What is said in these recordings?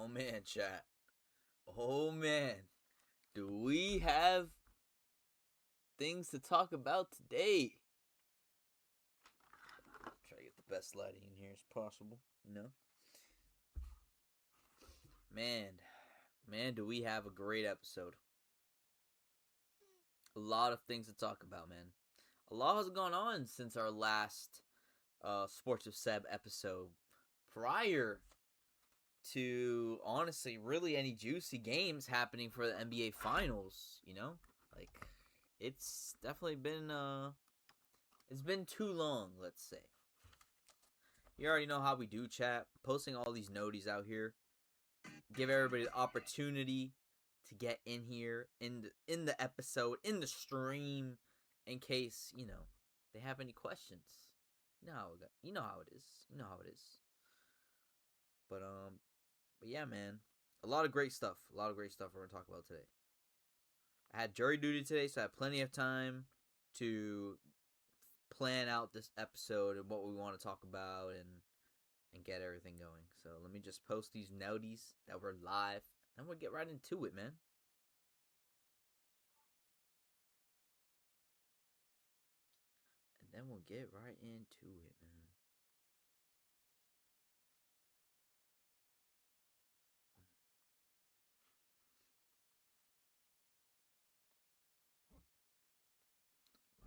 Oh man, chat. Oh man. Do we have things to talk about today? Try to get the best lighting in here as possible, Man, do we have a great episode. A lot of things to talk about, man. A lot has gone on since our last Sportswithseb episode. Prior to, honestly, really any juicy games happening for the NBA Finals, Like, it's definitely been, it's been too long, let's say. You already know how we do, chat. Posting all these noties out here. Give everybody the opportunity to get in here, in the episode, in the stream, in case, they have any questions. You know how it is. But yeah, man. A lot of great stuff. We're going to talk about today. I had jury duty today, so I had plenty of time to plan out this episode and what we want to talk about and get everything going. So let me just post these noties that we're live, and we'll get right into it, man. And then we'll get right into it, man.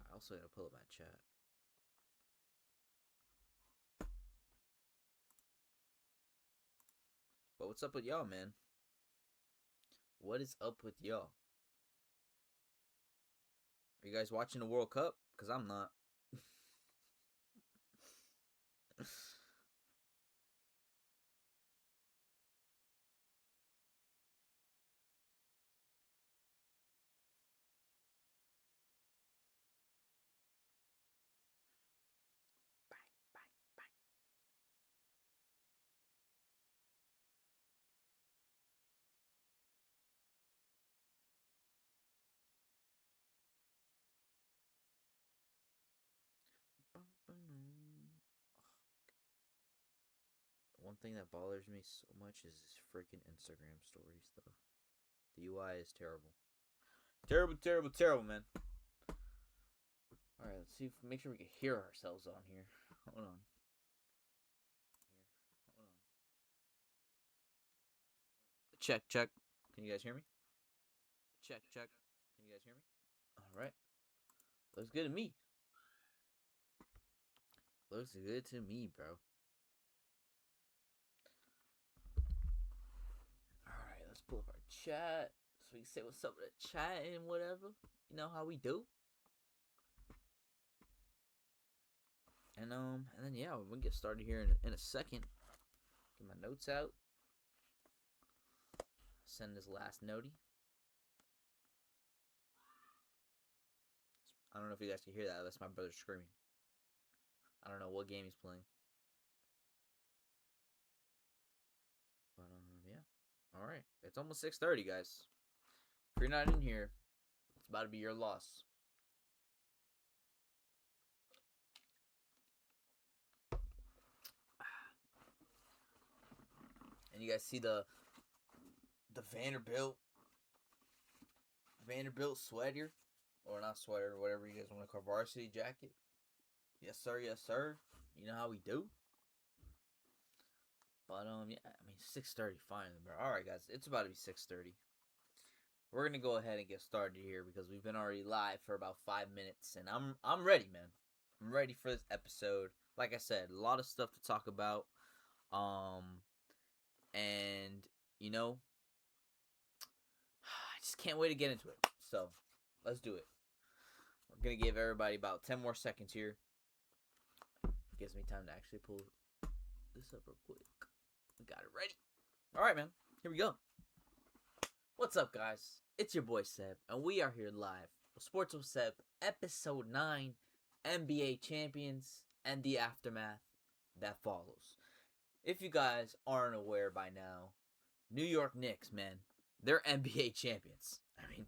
I also gotta pull up my chat. But what's up with y'all, man? What is up with y'all? Are you guys watching the World Cup? Because I'm not. One thing that bothers me so much is this freaking Instagram story stuff. The UI is terrible. Terrible, man. Alright, let's see make sure we can hear ourselves on here. Hold on. Check. Can you guys hear me? Check. Can you guys hear me? Alright. Looks good to me. Looks good to me, bro. Alright, let's pull up our chat so we can say what's up with the chat and whatever. You know how we do. And then yeah, we'll get started here in a second. Get my notes out. Send this last notey. I don't know if you guys can hear that. That's my brother screaming. I don't know what game he's playing. But yeah. All right. It's almost 6:30, guys. If you're not in here, it's about to be your loss. And you guys see the Vanderbilt sweater, or not sweater, whatever you guys want to call, varsity jacket. Yes sir. You know how we do. But yeah, I mean 6:30 finally, bro. All right, guys, it's about to be 6:30. We're gonna go ahead and get started here because we've been already live for about 5 minutes, and I'm ready, man. I'm ready for this episode. Like I said, a lot of stuff to talk about. And I just can't wait to get into it. So let's do it. We're gonna give everybody about 10 more seconds here. Gives me time to actually pull this up real quick. We got it ready. All right, man. Here we go. What's up, guys? It's your boy Seb, and we are here live with Sportswithseb episode 9, NBA Champions and the aftermath that follows. If you guys aren't aware by now, New York Knicks, man, they're NBA champions. I mean,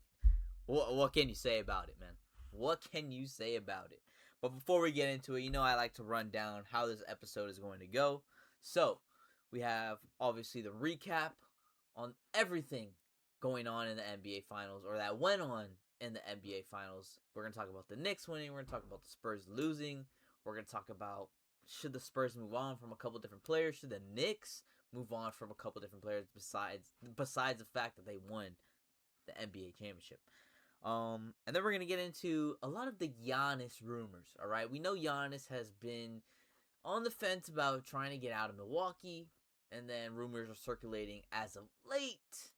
what can you say about it, man? What can you say about it? But before we get into it, I like to run down how this episode is going to go. So, we have, obviously, the recap on everything going on in the NBA Finals, or that went on in the NBA Finals. We're going to talk about the Knicks winning. We're going to talk about the Spurs losing. We're going to talk about, should the Spurs move on from a couple different players? Should the Knicks move on from a couple different players besides the fact that they won the NBA championship? And then we're going to get into a lot of the Giannis rumors, all right? We know Giannis has been on the fence about trying to get out of Milwaukee, and then rumors are circulating as of late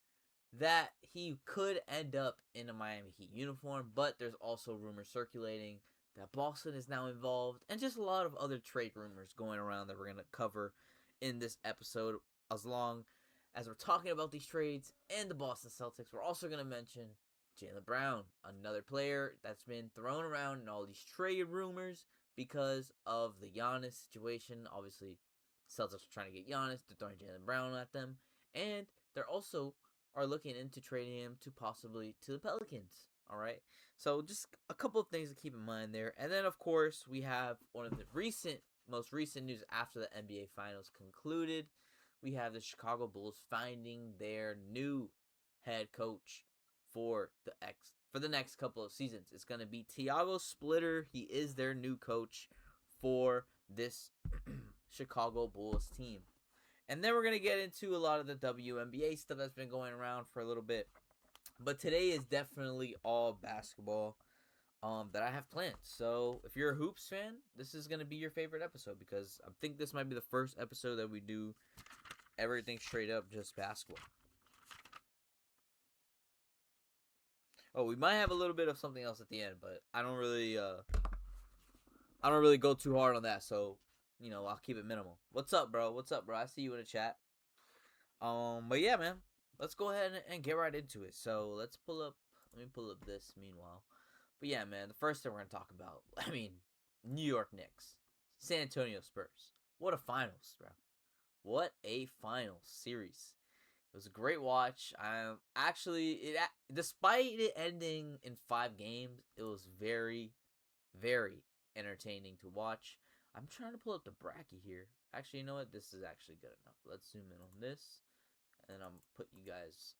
that he could end up in a Miami Heat uniform, but there's also rumors circulating that Boston is now involved, and just a lot of other trade rumors going around that we're going to cover in this episode. As long as we're talking about these trades and the Boston Celtics, we're also going to mention Jalen Brown, another player that's been thrown around in all these trade rumors because of the Giannis situation. Obviously, Celtics are trying to get Giannis. They're throwing Jalen Brown at them. And they're also are looking into trading him to possibly to the Pelicans. All right. So just a couple of things to keep in mind there. And then, of course, we have one of the most recent news after the NBA Finals concluded. We have the Chicago Bulls finding their new head coach for the next couple of seasons. It's going to be Thiago Splitter. He is their new coach for this Chicago Bulls team. And then we're going to get into a lot of the WNBA stuff that's been going around for a little bit. But today is definitely all basketball that I have planned. So if you're a Hoops fan, this is going to be your favorite episode, because I think this might be the first episode that we do everything straight up just basketball. Oh, we might have a little bit of something else at the end, but I don't really go too hard on that, so I'll keep it minimal. What's up, bro? I see you in the chat. But yeah, man, let's go ahead and get right into it. So let me pull up this meanwhile. But yeah, man, the first thing we're gonna talk about, New York Knicks, San Antonio Spurs. What a finals, bro! What a finals series. It was a great watch. Despite it ending in 5 games, it was very, very entertaining to watch. I'm trying to pull up the bracket here. Actually, you know what? This is actually good enough. Let's zoom in on this, and then I'm put you guys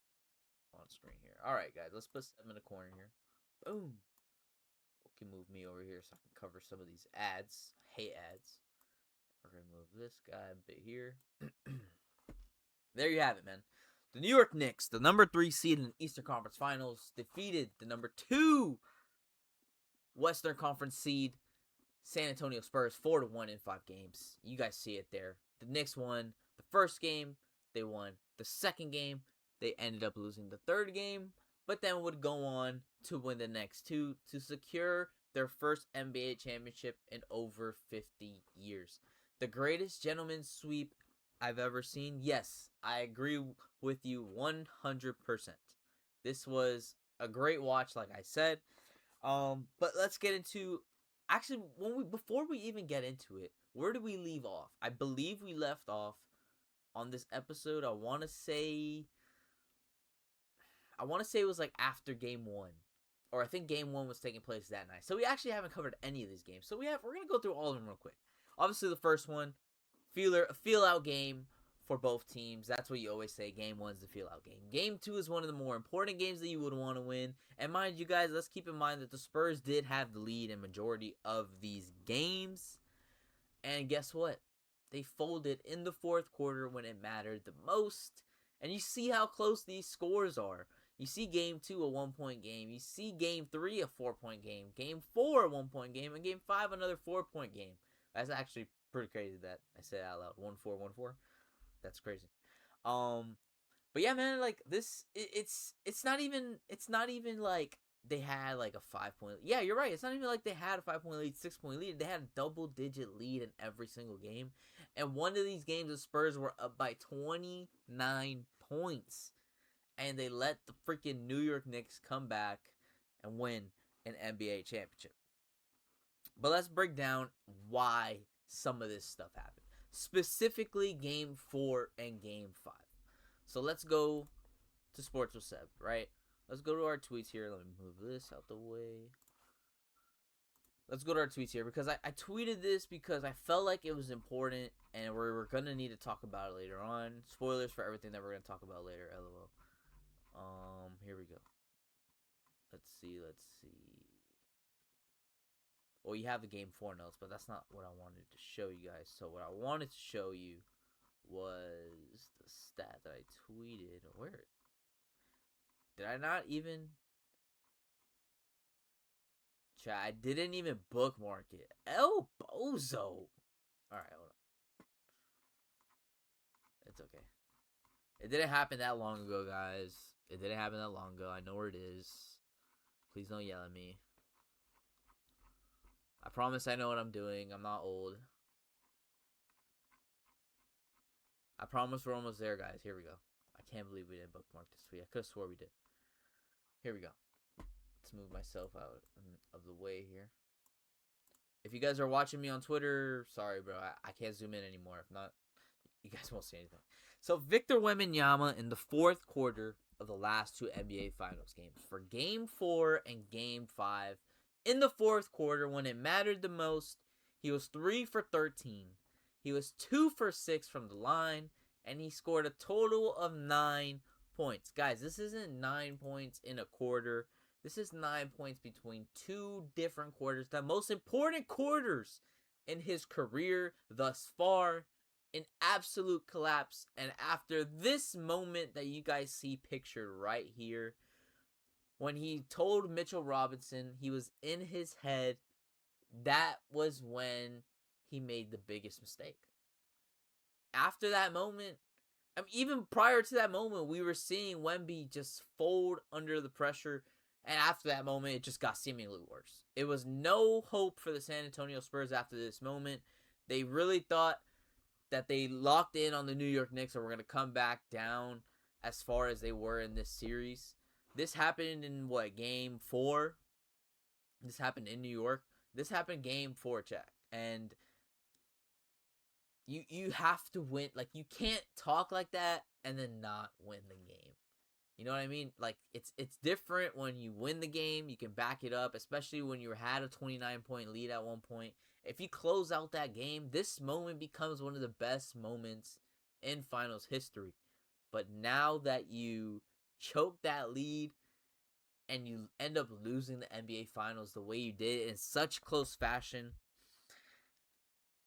on screen here. All right, guys, let's put Seb in the corner here. Boom. Okay, move me over here so I can cover some of these ads. I hate ads. We're gonna move this guy a bit here. There you have it, man. The New York Knicks, the number 3 seed in the Eastern Conference Finals, defeated the number 2 Western Conference seed, San Antonio Spurs, 4-1 in 5 games. You guys see it there. The Knicks won the first game. They won the second game. They ended up losing the third game, but then would go on to win the next 2 to secure their first NBA championship in over 50 years. The greatest gentleman's sweep I've ever seen. Yes, I agree with you 100%. This was a great watch, like I said. But let's get into, actually, before we even get into it, where did we leave off? I believe we left off on this episode. I want to say it was like after game 1, or I think game 1 was taking place that night. So we actually haven't covered any of these games. So we're gonna go through all of them real quick. Obviously, the first one, feel out game for both teams. That's what you always say. Game 1 is the feel out game. Game 2 is one of the more important games that you would want to win. And mind you guys, let's keep in mind that the Spurs did have the lead in majority of these games. And guess what? They folded in the fourth quarter when it mattered the most. And you see how close these scores are. You see game 2 a 1-point game. You see game 3 a 4-point game. Game 4 a 1-point game. And game 5 another 4-point game. That's actually pretty crazy that I said out loud. 1-4, 1-4. That's crazy. But yeah, man, like this, it's not even like they had like a 5-point. Yeah, you're right. It's not even like they had a 5-point lead, 6-point lead. They had a double-digit lead in every single game. And one of these games, the Spurs were up by 29 points, and they let the freaking New York Knicks come back and win an NBA championship. But let's break down why some of this stuff happened. Specifically game 4 and game 5. So let's go to Sportswithseb, right? Let's go to our tweets here. Let me move this out the way. let's go to our tweets here, because I tweeted this because I felt like it was important, and we're going to need to talk about it later on. Spoilers for everything that we're going to talk about later, lol. Here we go. Let's see. Well, you have the game 4 notes, but that's not what I wanted to show you guys. So what I wanted to show you was the stat that I tweeted. Where? Did I not even... Chat, I didn't even bookmark it. El Bozo. Alright, hold on. It's okay. It didn't happen that long ago, guys. It didn't happen that long ago. I know where it is. Please don't yell at me. I promise I know what I'm doing. I'm not old. I promise we're almost there, guys. Here we go. I can't believe we didn't bookmark this tweet. I could have swore we did. Here we go. Let's move myself out of the way here. If you guys are watching me on Twitter, sorry, bro. I can't zoom in anymore. If not, you guys won't see anything. So, Victor Wembanyama in the fourth quarter of the last 2 NBA Finals games. For Game 4 and Game 5. In the fourth quarter, when it mattered the most, he was 3 for 13. He was 2 for 6 from the line. And he scored a total of 9 points. Guys, this isn't 9 points in a quarter. This is 9 points between 2 different quarters. The most important quarters in his career thus far. An absolute collapse. And after this moment that you guys see pictured right here, when he told Mitchell Robinson he was in his head, that was when he made the biggest mistake. After that moment, I mean, even prior to that moment, we were seeing Wemby just fold under the pressure. And after that moment, it just got seemingly worse. It was no hope for the San Antonio Spurs after this moment. They really thought that they locked in on the New York Knicks and were going to come back down as far as they were in this series. This happened in, Game 4? This happened in New York. This happened Game 4, Jack. And you have to win. Like, you can't talk like that and then not win the game. You know what I mean? Like, it's different when you win the game. You can back it up, especially when you had a 29-point lead at one point. If you close out that game, this moment becomes one of the best moments in finals history. But now that you choke that lead and you end up losing the NBA Finals the way you did in such close fashion,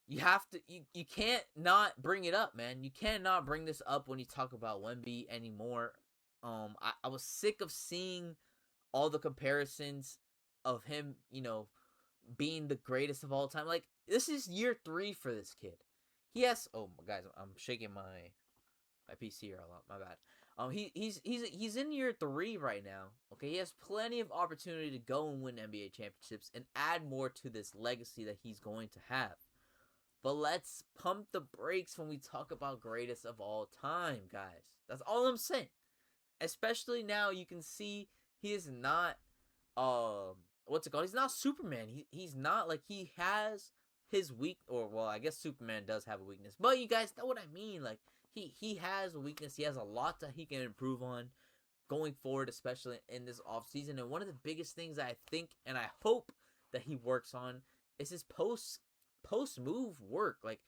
you have to, you can't not bring it up, man. You cannot bring this up when you talk about Wemby anymore. I was sick of seeing all the comparisons of him, being the greatest of all time. Like, this is year 3 for this kid. He has, guys, I'm shaking my PC here a lot. My bad. He's in year 3 right now. Okay, he has plenty of opportunity to go and win NBA championships and add more to this legacy that he's going to have. But let's pump the brakes when we talk about greatest of all time, guys. That's all I'm saying. Especially now, you can see he is not, what's it called? He's not Superman. He's not, like, he has his I guess Superman does have a weakness. But you guys know what I mean. Like, he has a weakness. He has a lot that he can improve on going forward, especially in this offseason. And one of the biggest things I think and I hope that he works on is his post move work. Like,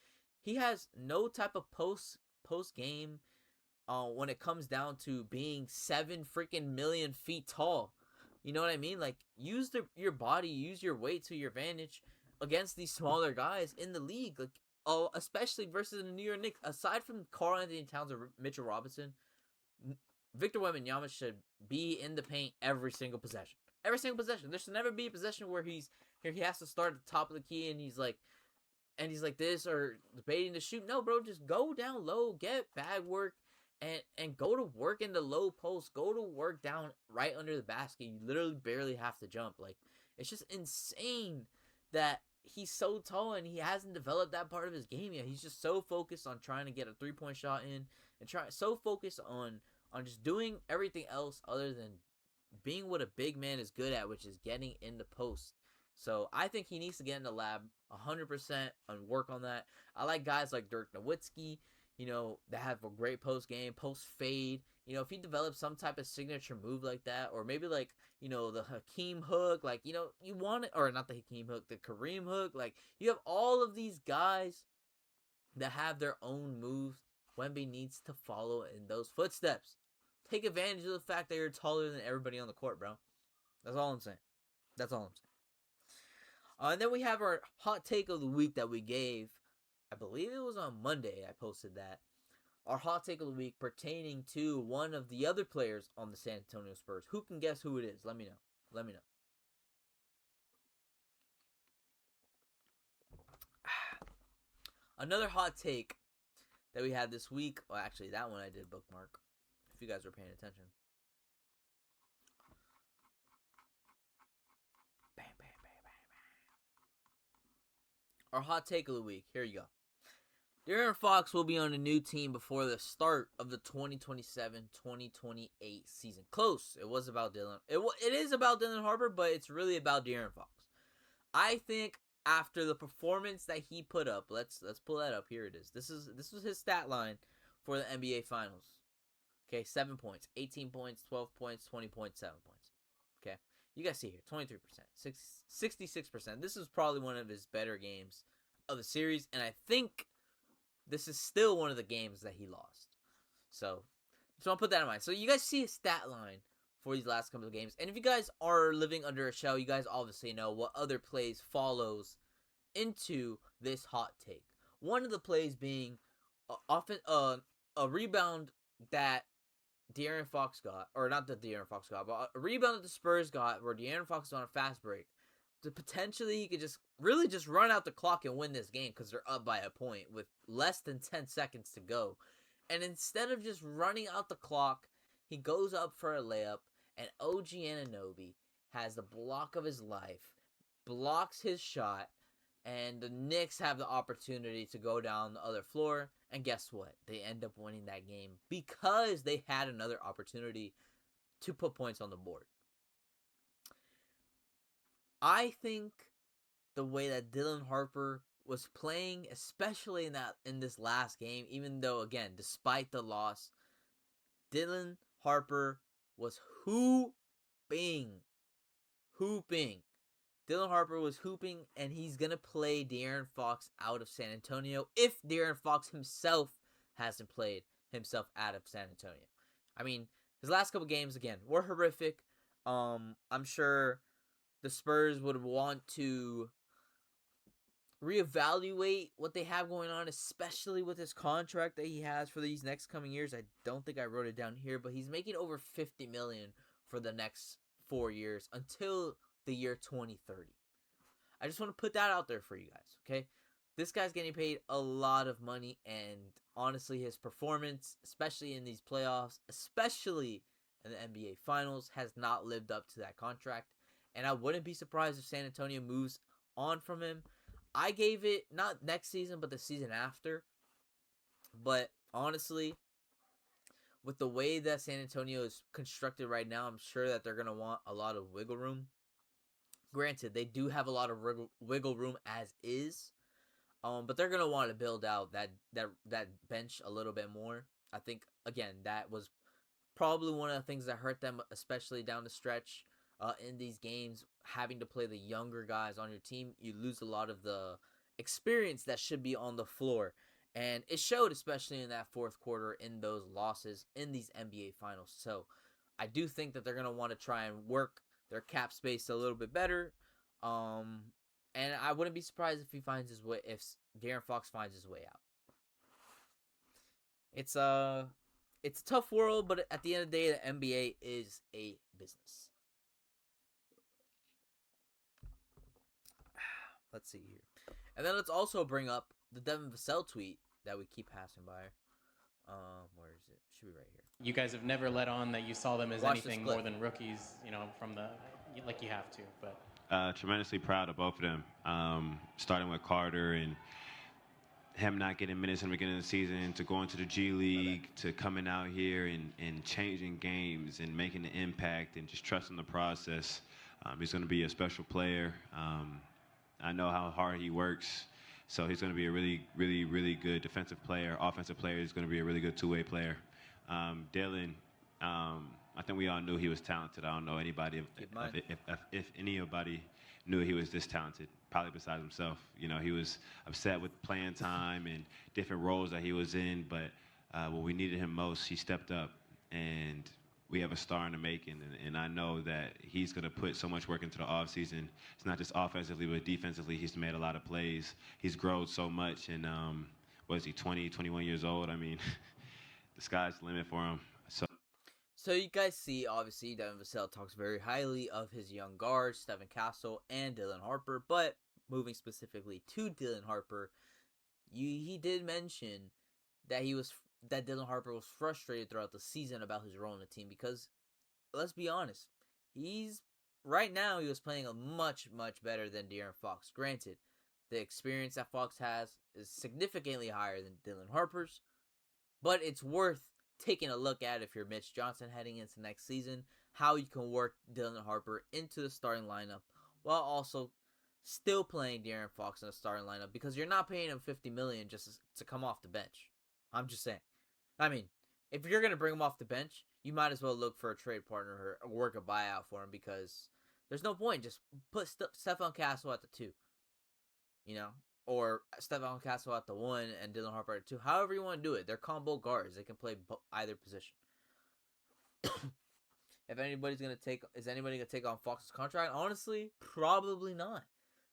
he has no type of post game when it comes down to being 7 freaking million feet tall. You know what I mean? Like, use your body, use your weight to your advantage against these smaller guys in the league. Like, especially versus the New York Knicks. Aside from Karl-Anthony Towns or Mitchell Robinson, Victor Wembanyama should be in the paint every single possession. Every single possession. There should never be a possession where he has to start at the top of the key and he's like this or debating to shoot. No, bro, just go down low, get bag work, and go to work in the low post. Go to work down right under the basket. You literally barely have to jump. Like, it's just insane that he's so tall and he hasn't developed that part of his game yet. He's just so focused on trying to get a 3-point shot in and so focused on just doing everything else other than being what a big man is good at, which is getting in the post. So I think he needs to get in the lab 100% and work on that. I like guys like Dirk Nowitzki. that have a great post game, post fade. If he develops some type of signature move like that, or maybe like, the Hakeem hook, like, you want it, or not the Hakeem hook, the Kareem hook. Like, you have all of these guys that have their own moves. Wemby needs to follow in those footsteps. Take advantage of the fact that you're taller than everybody on the court, bro. That's all I'm saying. And then we have our hot take of the week that we gave. I believe it was on Monday I posted that. Our hot take of the week pertaining to one of the other players on the San Antonio Spurs. Who can guess who it is? Let me know. Another hot take that we had this week. Well, actually, that one I did bookmark, if you guys were paying attention. Bang, bang, bang, bang, bang. Our hot take of the week. Here you go. De'Aaron Fox will be on a new team before the start of the 2027-2028 season. Close. It was about Dylan. It is about Dylan Harper, but it's really about De'Aaron Fox. I think after the performance that he put up, let's pull that up. Here it is. This was his stat line for the NBA Finals. Okay, 7 points, 18 points, 12 points, 20 points, 7 points. Okay, you guys see here, 23%, 66%. This is probably one of his better games of the series, and I think this is still one of the games that he lost. So I'll put that in mind. So you guys see his stat line for these last couple of games. And if you guys are living under a shell, you guys obviously know what other plays follows into this hot take. One of the plays being a rebound that De'Aaron Fox got, or not that De'Aaron Fox got, but a rebound that the Spurs got where De'Aaron Fox was on a fast break. So potentially he could just run out the clock and win this game because they're up by a point with less than 10 seconds to go. And instead of just running out the clock, he goes up for a layup, and OG Anunoby has the block of his life, blocks his shot, and the Knicks have the opportunity to go down the other floor. And guess what? They end up winning that game because they had another opportunity to put points on the board. I think the way that Dylan Harper was playing, especially in this last game, even though, again, despite the loss, Dylan Harper was hooping. Dylan Harper was hooping, and he's going to play De'Aaron Fox out of San Antonio if De'Aaron Fox himself hasn't played himself out of San Antonio. I mean, his last couple games, again, were horrific. I'm sure the Spurs would want to reevaluate what they have going on, especially with his contract that he has for these next coming years. I don't think I wrote it down here, but he's making over $50 million for the next 4 years until the year 2030. I just want to put that out there for you guys, okay? This guy's getting paid a lot of money, and honestly, his performance, especially in these playoffs, especially in the NBA Finals, has not lived up to that contract. And I wouldn't be surprised if San Antonio moves on from him. I gave it, not next season, but the season after. But honestly, with the way that San Antonio is constructed right now, I'm sure that they're going to want a lot of wiggle room. Granted, they do have a lot of wiggle room as is. But they're going to want to build out that bench a little bit more. I think, again, that was probably one of the things that hurt them, especially down the stretch. In these games, having to play the younger guys on your team, you lose a lot of the experience that should be on the floor. And it showed, especially in that fourth quarter, in those losses in these NBA Finals. So I do think that they're going to want to try and work their cap space a little bit better. And I wouldn't be surprised if if De'Aaron Fox finds his way out. It's a tough world, but at the end of the day, the NBA is a business. Let's see here. And then let's also bring up the Devin Vassell tweet that we keep passing by. Where is it? Should be right here. You guys have never let on that you saw them as anything more than rookies, from like you have to. But tremendously proud of both of them, starting with Carter and him not getting minutes in the beginning of the season, to going to the G League, to coming out here and changing games and making an impact and just trusting the process. He's going to be a special player. I know how hard he works. So he's going to be a really, really, really good defensive player. Offensive player. He's going to be a really good two-way player. Dylan, I think we all knew he was talented. I don't know anybody if anybody knew he was this talented, probably besides himself. You know, he was upset with playing time and different roles that he was in, but when we needed him most, he stepped up, and we have a star in the making, and I know that he's going to put so much work into the offseason. It's not just offensively, but defensively. He's made a lot of plays. He's grown so much, and what is he, 20, 21 years old? I mean, the sky's the limit for him. So you guys see, obviously, Devin Vassell talks very highly of his young guards, Stephen Castle and Dylan Harper, but moving specifically to Dylan Harper, he did mention that Dylan Harper was frustrated throughout the season about his role in the team because, let's be honest, right now he was playing a much, much better than De'Aaron Fox. Granted, the experience that Fox has is significantly higher than Dylan Harper's, but it's worth taking a look at if you're Mitch Johnson heading into next season, how you can work Dylan Harper into the starting lineup while also still playing De'Aaron Fox in the starting lineup, because you're not paying him $50 million just to come off the bench. I'm just saying. I mean, if you're going to bring him off the bench, you might as well look for a trade partner or work a buyout for him, because there's no point. Just put Stephon Castle at the 2. You know? Or Stephon Castle at the 1 and Dylan Harper at the 2. However you want to do it. They're combo guards. They can play either position. Is anybody going to take on Fox's contract? Honestly, probably not.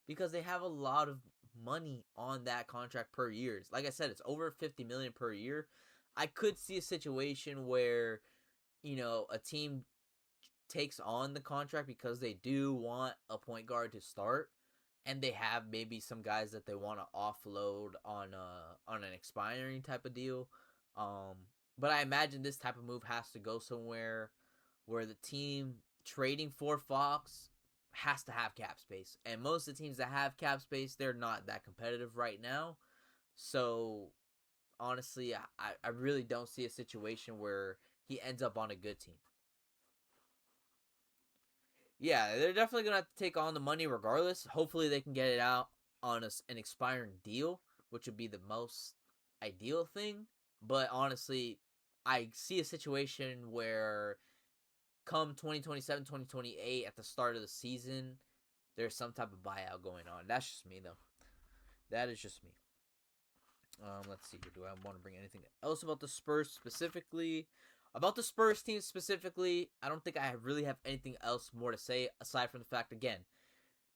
Because they have a lot of money on that contract per year. Like I said, it's over $50 million per year. I could see a situation where, you know, a team takes on the contract because they do want a point guard to start, and they have maybe some guys that they want to offload on an expiring type of deal. But I imagine this type of move has to go somewhere where the team trading for Fox has to have cap space. And most of the teams that have cap space, they're not that competitive right now. So, honestly, I really don't see a situation where he ends up on a good team. Yeah, they're definitely going to have to take on the money regardless. Hopefully they can get it out on an expiring deal, which would be the most ideal thing. But honestly, I see a situation where come 2027, 2028, at the start of the season, there's some type of buyout going on. That's just me, though. That is just me. Let's see here. Do I want to bring anything else about the Spurs specifically? About the Spurs team specifically, I don't think I really have anything else more to say aside from the fact, again,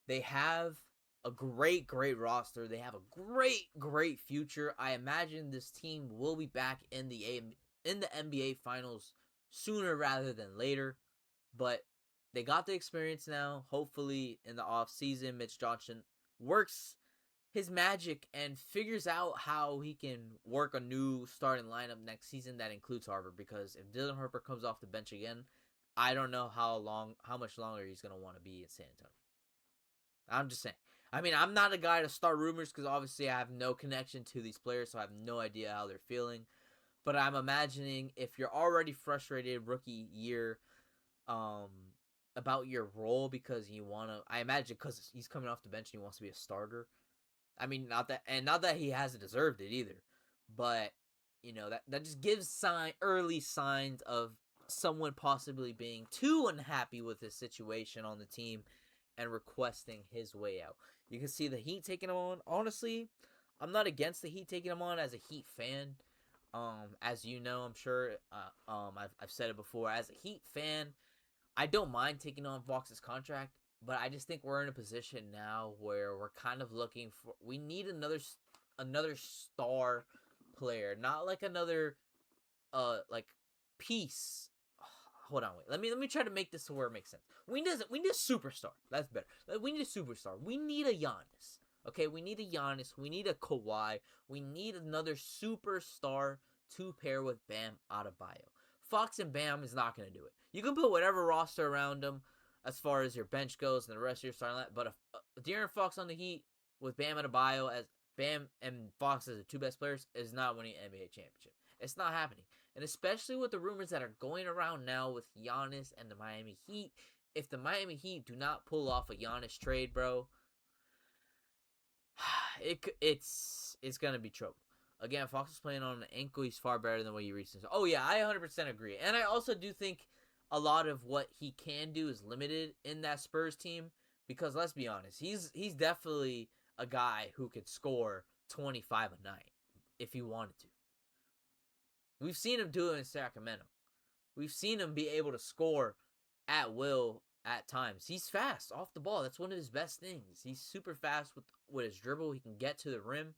they have a great, great roster. They have a great, great future. I imagine this team will be back in the NBA Finals sooner rather than later. But they got the experience now. Hopefully, in the offseason, Mitch Johnson works his magic and figures out how he can work a new starting lineup next season that includes Harper. Because if Dylan Harper comes off the bench again, I don't know how much longer he's going to want to be in San Antonio. I'm just saying. I mean, I'm not a guy to start rumors because obviously I have no connection to these players, so I have no idea how they're feeling. But I'm imagining if you're already frustrated rookie year about your role because you want to, I imagine because he's coming off the bench and he wants to be a starter. I mean, not that he hasn't deserved it either, but you know that just gives early signs of someone possibly being too unhappy with his situation on the team and requesting his way out. You can see the Heat taking him on. Honestly, I'm not against the Heat taking him on as a Heat fan. As you know, I'm sure, I've said it before. As a Heat fan, I don't mind taking on Fox's contract, but I just think we're in a position now where we're kind of looking for. We need another star player, not like another, piece. Hold on, wait. Let me try to make this to where it makes sense. We need a superstar. That's better. We need a superstar. We need a Giannis. Okay, we need a Giannis. We need a Kawhi. We need another superstar to pair with Bam Adebayo. Fox and Bam is not going to do it. You can put whatever roster around them as far as your bench goes and the rest of your starting line, but De'Aaron Fox on the Heat with Bam Adebayo as Bam and Fox as the two best players is not winning an NBA championship. It's not happening. And especially with the rumors that are going around now with Giannis and the Miami Heat, if the Miami Heat do not pull off a Giannis trade, bro, it's gonna be trouble. Again, Fox is playing on an ankle. He's far better than what he recently. Oh yeah, I 100% agree, and I also do think a lot of what he can do is limited in that Spurs team because let's be honest, he's definitely a guy who could score 25 a night if he wanted to. We've seen him do it in Sacramento. We've seen him be able to score at will at times. He's fast off the ball. That's one of his best things. He's super fast with his dribble. He can get to the rim.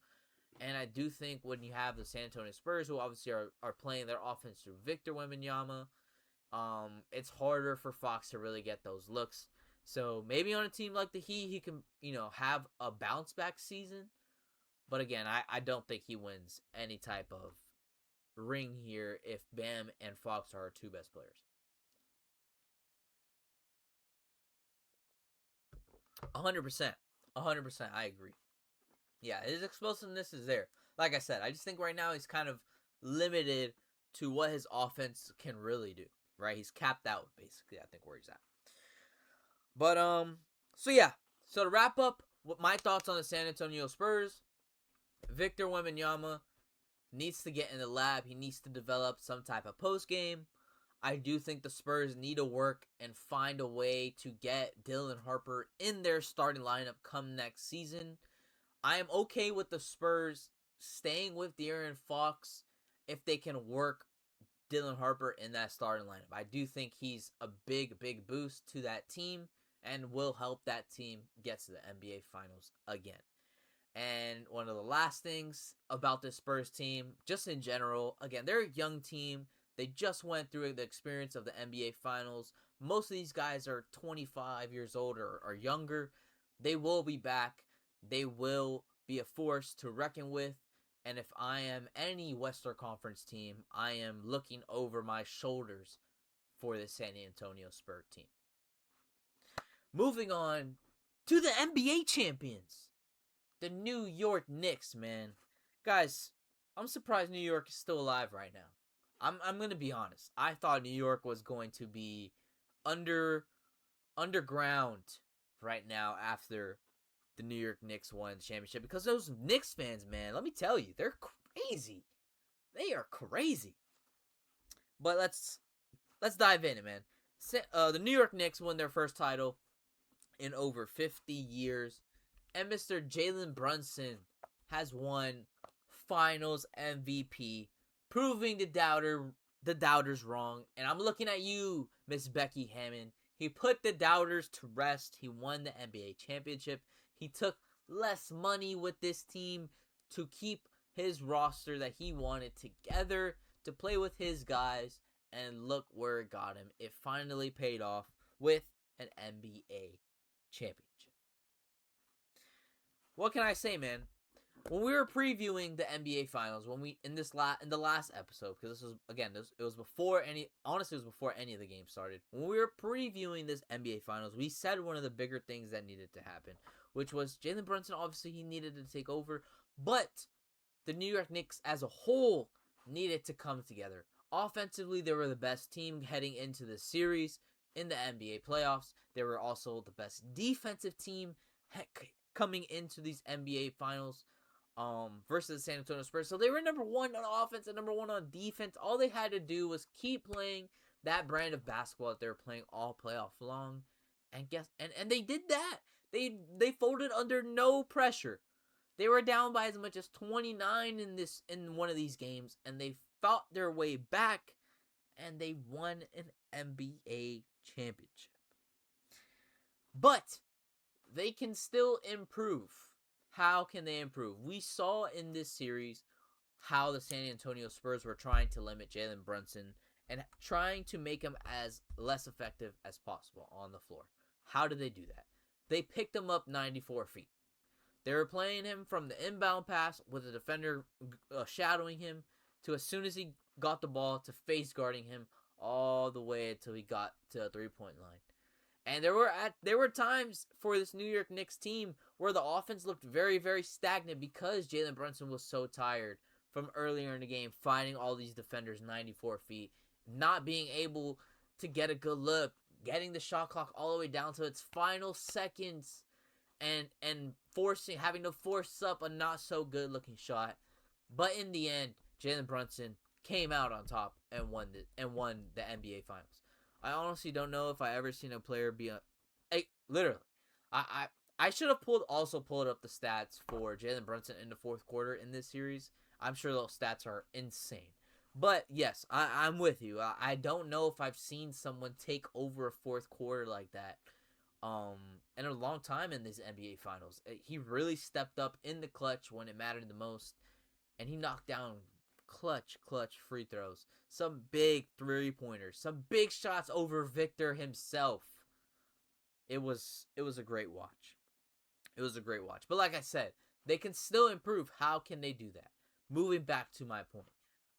And I do think when you have the San Antonio Spurs, who obviously are playing their offense through Victor Wembanyama, it's harder for Fox to really get those looks. So maybe on a team like the Heat, he can, have a bounce back season. But again, I don't think he wins any type of ring here if Bam and Fox are our two best players. 100%. 100%. I agree. Yeah, his explosiveness is there. Like I said, I just think right now he's kind of limited to what his offense can really do. Right? He's capped out, basically, I think, where he's at. But, so yeah. So to wrap up, my thoughts on the San Antonio Spurs, Victor Wembanyama needs to get in the lab. He needs to develop some type of post game. I do think the Spurs need to work and find a way to get Dylan Harper in their starting lineup come next season. I am okay with the Spurs staying with De'Aaron Fox if they can work Dylan Harper in that starting lineup. I do think he's a big, big boost to that team and will help that team get to the NBA Finals again. And one of the last things about this Spurs team, just in general, again, they're a young team. They just went through the experience of the NBA Finals. Most of these guys are 25 years old or younger. They will be back. They will be a force to reckon with. And if I am any Western Conference team, I am looking over my shoulders for the San Antonio Spurs team. Moving on to the NBA champions. The New York Knicks, man. Guys, I'm surprised New York is still alive right now. I'm going to be honest. I thought New York was going to be underground right now after the New York Knicks won the championship because those Knicks fans, man, let me tell you, they're crazy. They are crazy. But let's dive in, man. The New York Knicks won their first title in over 50 years. And Mr. Jalen Brunson has won Finals MVP, proving the doubters wrong. And I'm looking at you, Miss Becky Hammond. He put the doubters to rest. He won the NBA championship. He took less money with this team to keep his roster that he wanted together to play with his guys. And look where it got him. It finally paid off with an NBA championship. What can I say, man? When we were previewing the NBA Finals, in the last episode, because it was before any of the games started. When we were previewing this NBA Finals, we said one of the bigger things that needed to happen, which was Jalen Brunson. Obviously, he needed to take over, but the New York Knicks as a whole needed to come together. Offensively, they were the best team heading into the series in the NBA playoffs. They were also the best defensive team coming into these NBA Finals versus the San Antonio Spurs. So they were number one on offense and number one on defense. All they had to do was keep playing that brand of basketball that they were playing all playoff long. And they did that. They folded under no pressure. They were down by as much as 29 in one of these games, and they fought their way back, and they won an NBA championship. But they can still improve. How can they improve? We saw in this series how the San Antonio Spurs were trying to limit Jalen Brunson and trying to make him as less effective as possible on the floor. How did they do that? They picked him up 94 feet. They were playing him from the inbound pass with the defender shadowing him to as soon as he got the ball to face guarding him all the way until he got to the three-point line. And there were times for this New York Knicks team where the offense looked very, very stagnant because Jalen Brunson was so tired from earlier in the game, fighting all these defenders 94 feet, not being able to get a good look, getting the shot clock all the way down to its final seconds. and having to force up a not so good looking shot. But in the end, Jalen Brunson came out on top and won the NBA Finals. I honestly don't know if I ever seen a player be literally. I should have pulled up the stats for Jalen Brunson in the fourth quarter in this series. I'm sure those stats are insane. But yes, I'm with you. I don't know if I've seen someone take over a fourth quarter like that in a long time in these NBA Finals. He really stepped up in the clutch when it mattered the most, and he knocked down clutch free throws, some big 3-pointers, some big shots over Victor himself. It was a great watch. It was a great watch. But like I said, they can still improve. How can they do that? Moving back to my point.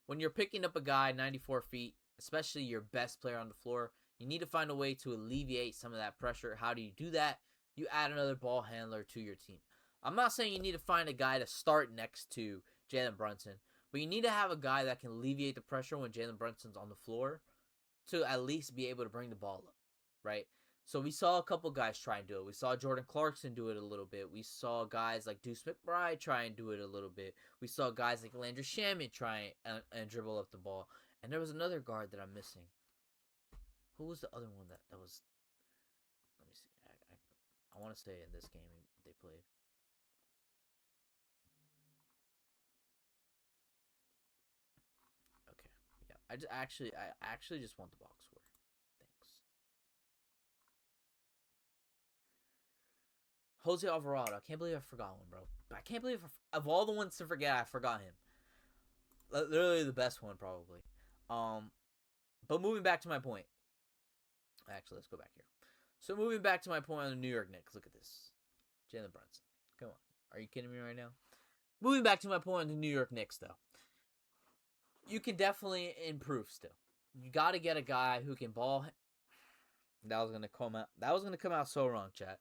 When you're picking up a guy 94 feet, especially your best player on the floor, you need to find a way to alleviate some of that pressure. How do you do that? You add another ball handler to your team. I'm not saying you need to find a guy to start next to Jalen Brunson, but you need to have a guy that can alleviate the pressure when Jalen Brunson's on the floor to at least be able to bring the ball up, right? So we saw a couple guys try and do it. We saw Jordan Clarkson do it a little bit. We saw guys like Deuce McBride try and do it a little bit. We saw guys like Landry Shamet try and dribble up the ball. And there was another guard that I'm missing. Who was the other one that was... Let me see. I want to say in this game they played. Okay. Yeah. I actually just want the box score. Jose Alvarado. I can't believe I forgot one, bro. I can't believe of all the ones to forget, I forgot him. Literally the best one, probably. But moving back to my point. Actually, let's go back here. So moving back to my point on the New York Knicks. Look at this. Jalen Brunson. Come on. Are you kidding me right now? Moving back to my point on the New York Knicks, though. You can definitely improve still. You got to get a guy who can ball. That was gonna come out so wrong, chat.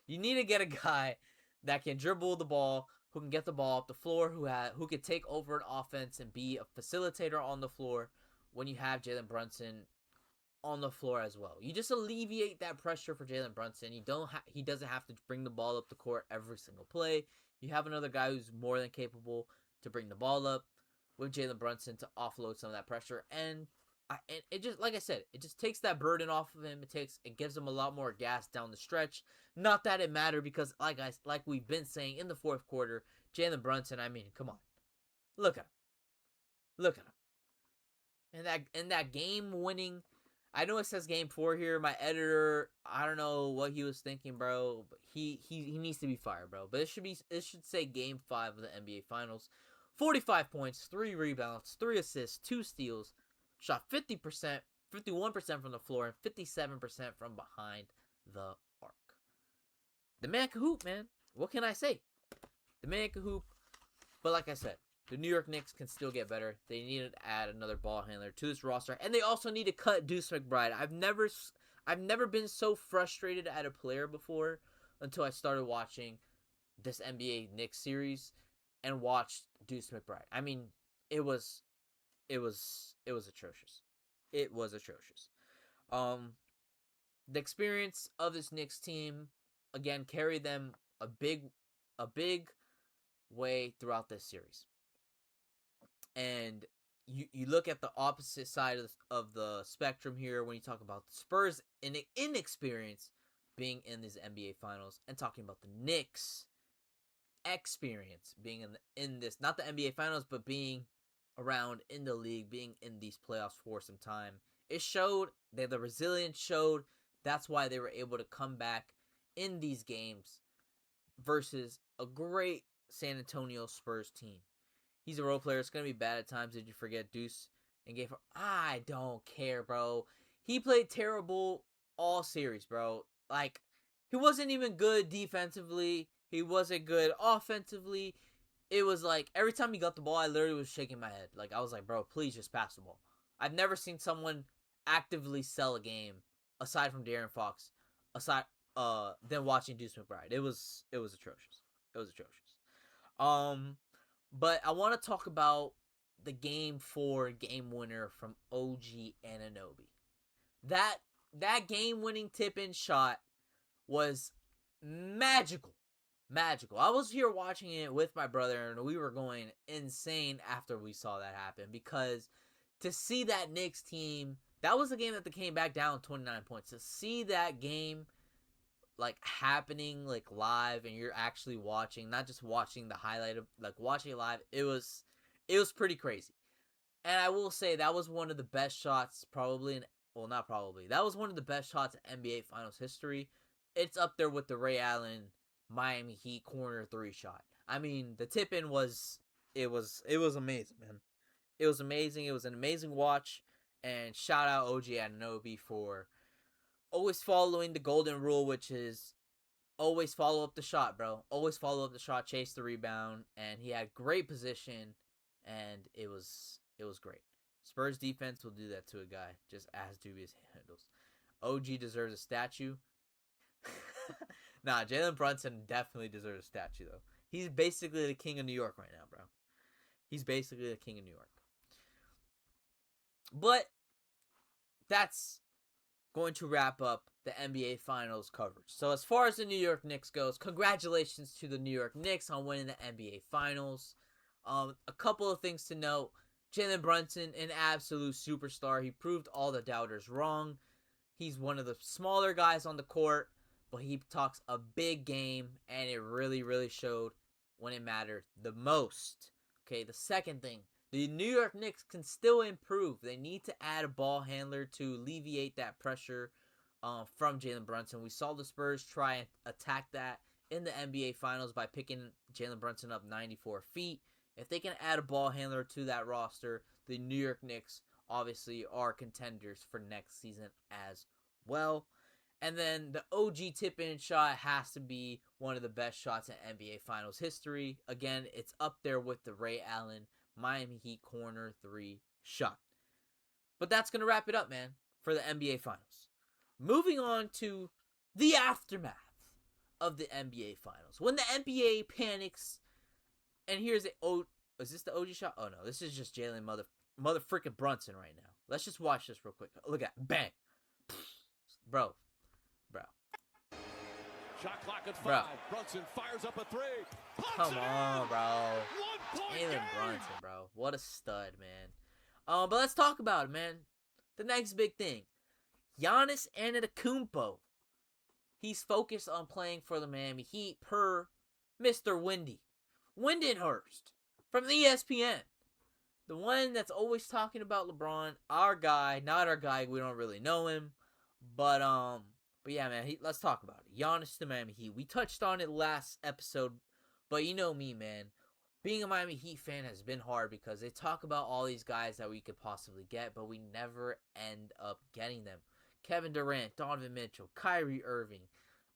You need to get a guy that can dribble the ball, who can get the ball up the floor, who can take over an offense and be a facilitator on the floor when you have Jalen Brunson on the floor as well. You just alleviate that pressure for Jalen Brunson. He doesn't have to bring the ball up the court every single play. You have another guy who's more than capable to bring the ball up with Jalen Brunson to offload some of that pressure. And it just, like I said, it just takes that burden off of him. It gives him a lot more gas down the stretch. Not that it mattered because, like we've been saying in the fourth quarter, Jalen Brunson. I mean, come on, look at him. And that game-winning. I know it says game 4 here. My editor, I don't know what he was thinking, bro. But he needs to be fired, bro. But it should say game 5 of the NBA Finals. 45 points, 3 rebounds, 3 assists, 2 steals. Shot 50%, 51% from the floor, and 57% from behind the arc. The man can hoop, man. What can I say? The man can hoop. But like I said, the New York Knicks can still get better. They need to add another ball handler to this roster. And they also need to cut Deuce McBride. I've never been so frustrated at a player before until I started watching this NBA Knicks series and watched Deuce McBride. I mean, it was atrocious. It was atrocious. The experience of this Knicks team again carried them a big way throughout this series. And you look at the opposite side of the spectrum here when you talk about the Spurs inexperience being in these NBA Finals and talking about the Knicks experience being in this, not the NBA Finals, but being around in the league, being in these playoffs for some time. It showed that the resilience showed. That's why they were able to come back in these games versus a great San Antonio Spurs team. He's a role player. It's going to be bad at times. Did you forget Deuce and gave her? I don't care, bro. He played terrible all series, bro. Like, he wasn't even good defensively. He wasn't good offensively. It was like, every time he got the ball, I literally was shaking my head. Like, I was like, bro, please just pass the ball. I've never seen someone actively sell a game, aside from De'Aaron Fox, than watching Deuce McBride. It was atrocious. It was atrocious. But I want to talk about the game 4 game winner from OG Anunoby. That game winning tip-in shot was magical. magical. I was here watching it with my brother, and we were going insane after we saw that happen, because to see that Knicks team, that was a game that they came back down 29 points. To see that game like happening like live, and you're actually watching, not just watching the highlight of, like watching it live, it was pretty crazy. And I will say that was one of the best shots probably that was one of the best shots in NBA Finals history. It's up there with the Ray Allen Miami Heat corner 3 shot. I mean, the tip-in was amazing, man. It was amazing. It was an amazing watch. And shout out OG Anunoby for always following the golden rule, which is always follow up the shot, bro. Always follow up the shot, chase the rebound, and he had great position, and it was great. Spurs defense will do that to a guy just as dubious handles. OG deserves a statue. Nah, Jalen Brunson definitely deserves a statue, though. He's basically the king of New York right now, bro. He's basically the king of New York. But that's going to wrap up the NBA Finals coverage. So as far as the New York Knicks goes, congratulations to the New York Knicks on winning the NBA Finals. A couple of things to note. Jalen Brunson, an absolute superstar. He proved all the doubters wrong. He's one of the smaller guys on the court, but he talks a big game, and it really, really showed when it mattered the most. Okay, the second thing, the New York Knicks can still improve. They need to add a ball handler to alleviate that pressure from Jalen Brunson. We saw the Spurs try and attack that in the NBA Finals by picking Jalen Brunson up 94 feet. If they can add a ball handler to that roster, the New York Knicks obviously are contenders for next season as well. And then the OG tip-in shot has to be one of the best shots in NBA Finals history. Again, it's up there with the Ray Allen Miami Heat corner 3 shot. But that's going to wrap it up, man, for the NBA Finals. Moving on to the aftermath of the NBA Finals. When the NBA panics, and here's it. Oh, is this the OG shot? Oh, no. This is just Jalen mother freaking Brunson right now. Let's just watch this real quick. Look at that. Bang. Bro. Shot clock at 5. Brunson fires up a 3. Come on, bro. Jalen Brunson, bro. What a stud, man. But let's talk about it, man. The next big thing. Giannis Antetokounmpo. He's focused on playing for the Miami Heat per Mr. Windenhurst from the ESPN. The one that's always talking about LeBron. Our guy, not our guy. We don't really know him. But yeah, man, let's talk about it. Giannis to Miami Heat. We touched on it last episode, but you know me, man. Being a Miami Heat fan has been hard because they talk about all these guys that we could possibly get, but we never end up getting them. Kevin Durant, Donovan Mitchell, Kyrie Irving,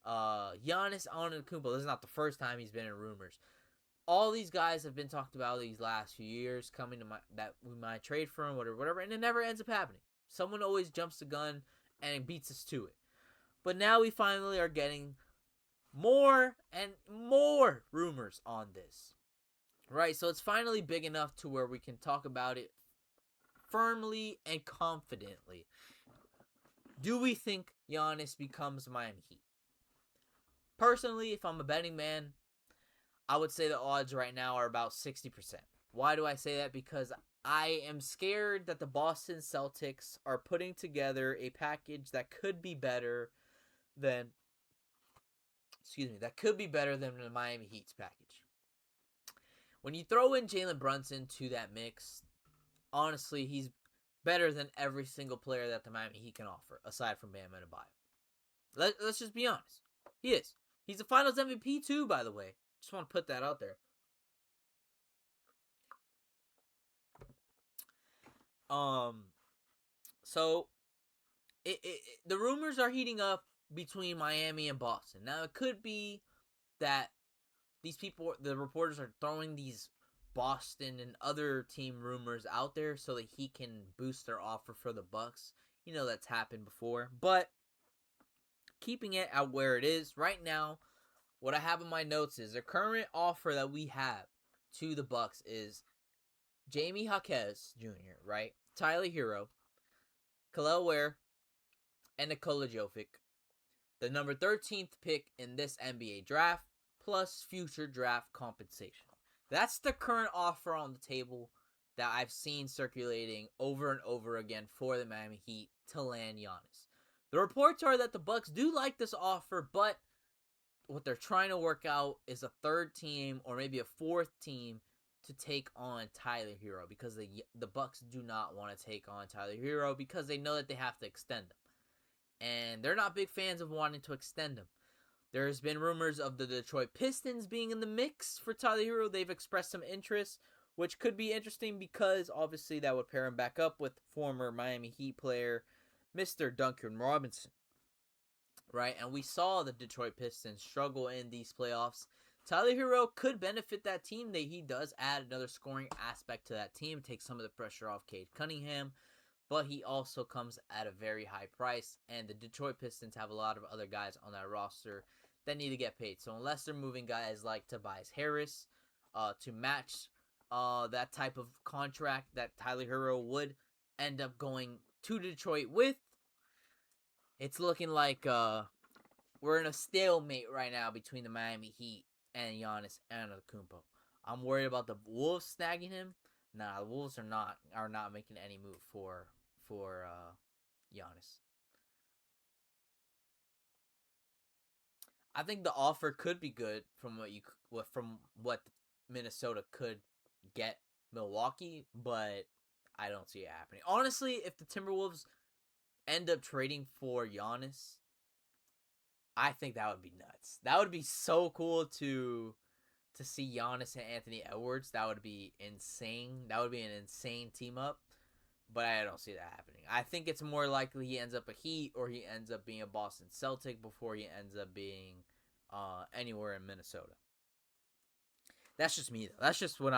Giannis Antetokounmpo. This is not the first time he's been in rumors. All these guys have been talked about these last few years, coming to that we might trade for him, whatever, and it never ends up happening. Someone always jumps the gun and beats us to it. But now we finally are getting more and more rumors on this. Right? So it's finally big enough to where we can talk about it firmly and confidently. Do we think Giannis becomes Miami Heat? Personally, if I'm a betting man, I would say the odds right now are about 60%. Why do I say that? Because I am scared that the Boston Celtics are putting together a package that could be better than the Miami Heat's package. When you throw in Jalen Brunson to that mix, honestly, he's better than every single player that the Miami Heat can offer, aside from Bam Adebayo. Let's just be honest. He is. He's a Finals MVP too, by the way. Just want to put that out there. So the rumors are heating up between Miami and Boston. Now, it could be that these people, the reporters, are throwing these Boston and other team rumors out there so that he can boost their offer for the Bucks. You know, that's happened before. But keeping it at where it is right now, what I have in my notes is the current offer that we have to the Bucks is Jamie Jaquez Jr., right? Tyler Hero, Kel'el Ware, and Nikola Jovic. The number 13th pick in this NBA draft, plus future draft compensation. That's the current offer on the table that I've seen circulating over and over again for the Miami Heat to land Giannis. The reports are that the Bucks do like this offer, but what they're trying to work out is a third team or maybe a fourth team to take on Tyler Hero, because the Bucks do not want to take on Tyler Hero because they know that they have to extend him. And they're not big fans of wanting to extend him. There's been rumors of the Detroit Pistons being in the mix for Tyler Hero. They've expressed some interest, which could be interesting because obviously that would pair him back up with former Miami Heat player Mr. Duncan Robinson. Right? And we saw the Detroit Pistons struggle in these playoffs. Tyler Hero could benefit that team. He does add another scoring aspect to that team, take some of the pressure off Cade Cunningham, but he also comes at a very high price, and the Detroit Pistons have a lot of other guys on that roster that need to get paid. So unless they're moving guys like Tobias Harris to match that type of contract that Tyler Hero would end up going to Detroit with, it's looking like we're in a stalemate right now between the Miami Heat and Giannis Antetokounmpo. I'm worried about the Wolves snagging him. Nah, the Wolves are not making any move for Giannis. I think the offer could be good from what Minnesota could get Milwaukee, but I don't see it happening. Honestly, if the Timberwolves end up trading for Giannis, I think that would be nuts. That would be so cool to see Giannis and Anthony Edwards. That would be insane. That would be an insane team up. But I don't see that happening. I think it's more likely he ends up a Heat or he ends up being a Boston Celtic before he ends up being anywhere in Minnesota. That's just me, though. That's just what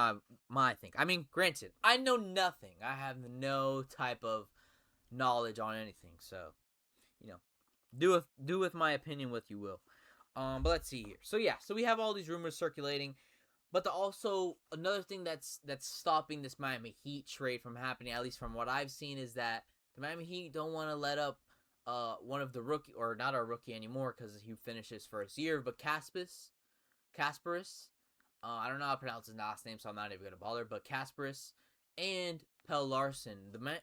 my think. I mean, granted, I know nothing. I have no type of knowledge on anything. So, do with my opinion what you will. But let's see here. So we have all these rumors circulating, but also another thing that's stopping this Miami Heat trade from happening, at least from what I've seen, is that the Miami Heat don't want to let up one of the rookie, or not our rookie anymore because he finished his first year, but Kasparis. I don't know how to pronounce his last name, so I'm not even gonna bother. But Kasparis and Pelle Larsson,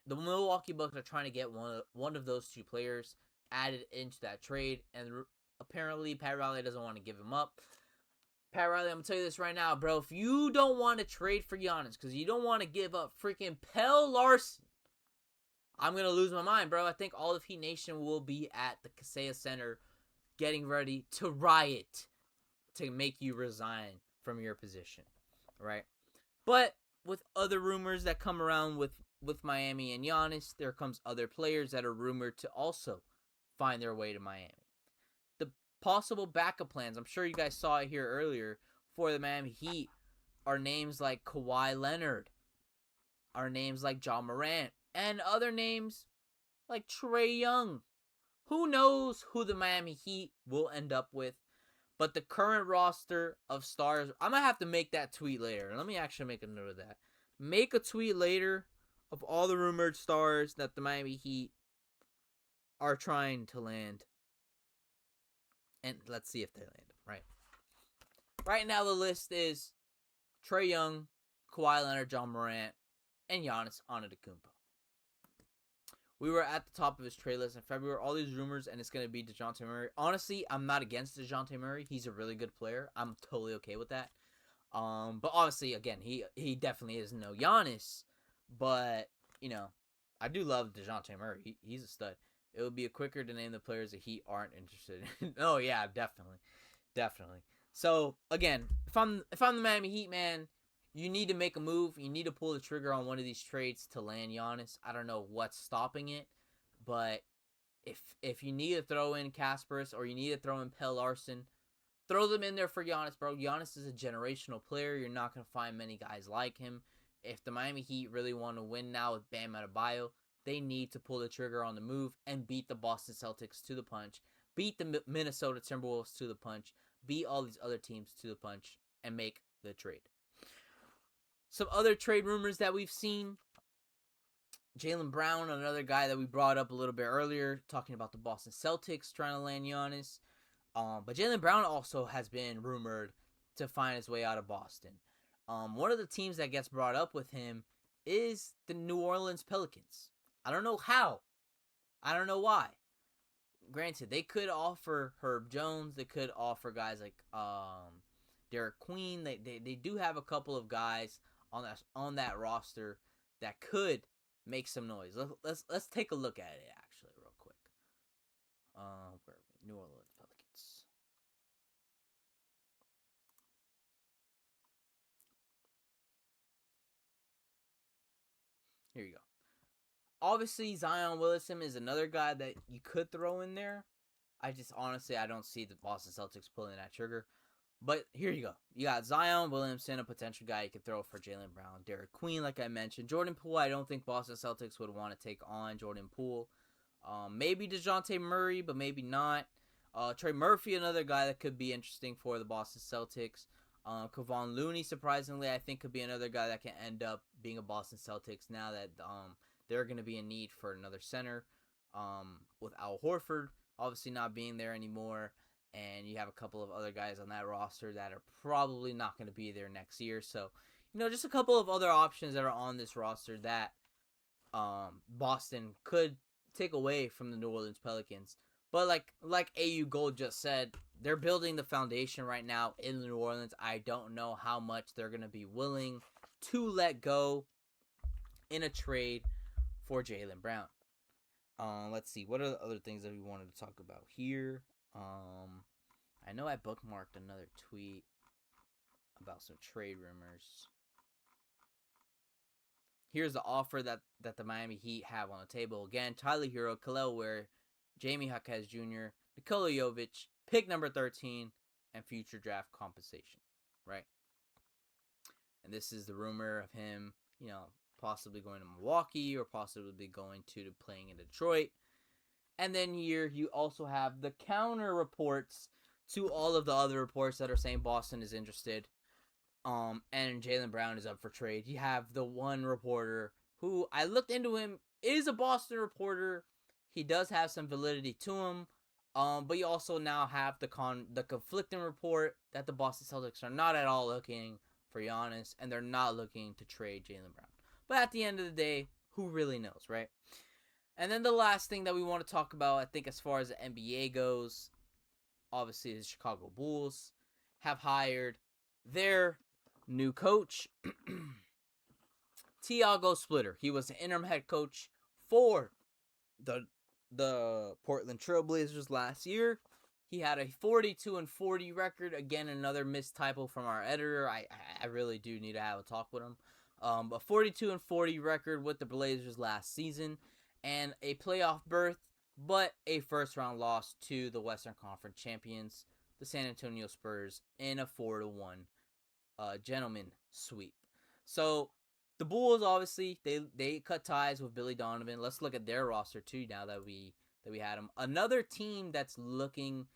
the Milwaukee Bucks are trying to get one of those two players added into that trade, and apparently Pat Riley doesn't want to give him up. Pat Riley, I'm going to tell you this right now, bro. If you don't want to trade for Giannis because you don't want to give up freaking Pelle Larsson, I'm going to lose my mind, bro. I think all of Heat Nation will be at the Kaseya Center getting ready to riot to make you resign from your position, right? But with other rumors that come around with Miami and Giannis, there comes other players that are rumored to also find their way to Miami. The possible backup plans, I'm sure you guys saw it here earlier, for the Miami Heat are names like Kawhi Leonard, are names like Ja Morant, and other names like Trae Young. Who knows who the Miami Heat will end up with, but the current roster of stars, I'm going to have to make that tweet later. Let me actually make a note of that. Make a tweet later of all the rumored stars that the Miami Heat are trying to land. And let's see if they land them, right? Right now the list is Trae Young, Kawhi Leonard, Ja Morant, and Giannis Antetokounmpo. We were at the top of his trade list in February. All these rumors, and it's going to be DeJounte Murray. Honestly, I'm not against DeJounte Murray. He's a really good player. I'm totally okay with that. But obviously, again, he definitely is no Giannis. But, I do love DeJounte Murray. He's a stud. It would be quicker to name the players that Heat aren't interested in. Oh, yeah, definitely. So, again, if I'm the Miami Heat, man, you need to make a move. You need to pull the trigger on one of these trades to land Giannis. I don't know what's stopping it, but if you need to throw in Kasparis or you need to throw in Pelle Larsson, throw them in there for Giannis, bro. Giannis is a generational player. You're not going to find many guys like him. If the Miami Heat really want to win now with Bam Adebayo, they need to pull the trigger on the move and beat the Boston Celtics to the punch, beat the Minnesota Timberwolves to the punch, beat all these other teams to the punch, and make the trade. Some other trade rumors that we've seen. Jalen Brown, another guy that we brought up a little bit earlier, talking about the Boston Celtics trying to land Giannis. But Jalen Brown also has been rumored to find his way out of Boston. One of the teams that gets brought up with him is the New Orleans Pelicans. I don't know how. I don't know why. Granted, they could offer Herb Jones. They could offer guys like Derek Queen. They do have a couple of guys on that roster that could make some noise. Let's take a look at it actually real quick. Where are we? New Orleans Pelicans. Here you go. Obviously, Zion Williamson is another guy that you could throw in there. I don't see the Boston Celtics pulling that trigger. But here you go. You got Zion Williamson, a potential guy you could throw for Jalen Brown. Derek Queen, like I mentioned. Jordan Poole, I don't think Boston Celtics would want to take on Jordan Poole. Maybe DeJounte Murray, but maybe not. Trey Murphy, another guy that could be interesting for the Boston Celtics. Kevon Looney, surprisingly, I think could be another guy that can end up being a Boston Celtics now that they're going to be in need for another center. With Al Horford obviously not being there anymore, and you have a couple of other guys on that roster that are probably not going to be there next year. So, just a couple of other options that are on this roster that Boston could take away from the New Orleans Pelicans. But like AU Gold just said, they're building the foundation right now in New Orleans. I don't know how much they're going to be willing to let go in a trade for Jalen Brown. Let's see. What are the other things that we wanted to talk about here? I know I bookmarked another tweet about some trade rumors. Here's the offer that the Miami Heat have on the table. Again, Tyler Hero, Kel'el Ware, Jamie Jaquez Jr., Nikola Jovic, pick number 13, and future draft compensation, right? And this is the rumor of him, possibly going to Milwaukee or possibly going to playing in Detroit. And then here you also have the counter reports to all of the other reports that are saying Boston is interested. And Jalen Brown is up for trade. You have the one reporter who I looked into him is a Boston reporter. He does have some validity to him. But you also now have the conflicting report that the Boston Celtics are not at all looking for Giannis, and they're not looking to trade Jalen Brown. But at the end of the day, who really knows, right? And then the last thing that we want to talk about, I think as far as the NBA goes, obviously the Chicago Bulls have hired their new coach, Tiago Splitter. He was the interim head coach for the Portland Trailblazers last year. He had a 42-40 record. Again, another missed typo from our editor. I really do need to have a talk with him. A 42-40 record with the Blazers last season, and a playoff berth, but a first-round loss to the Western Conference champions, the San Antonio Spurs, in a 4-1 gentleman sweep. So the Bulls, obviously, they cut ties with Billy Donovan. Let's look at their roster too now that we had them. Another team that's looking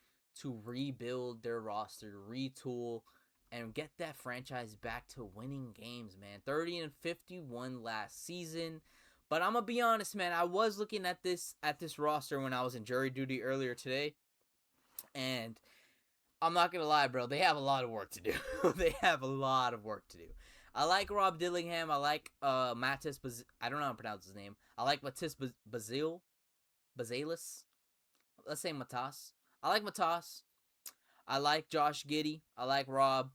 to rebuild their roster, retool, and get that franchise back to winning games, man. 30-51 last season. But I'm going to be honest, man. I was looking at this roster when I was in jury duty earlier today. And I'm not going to lie, bro. They have a lot of work to do. They have a lot of work to do. I like Rob Dillingham. I like Matisse. I don't know how to pronounce his name. I like Matisse Bazelis. Let's say Matas. I like Matas. I like Josh Giddey. I like Rob.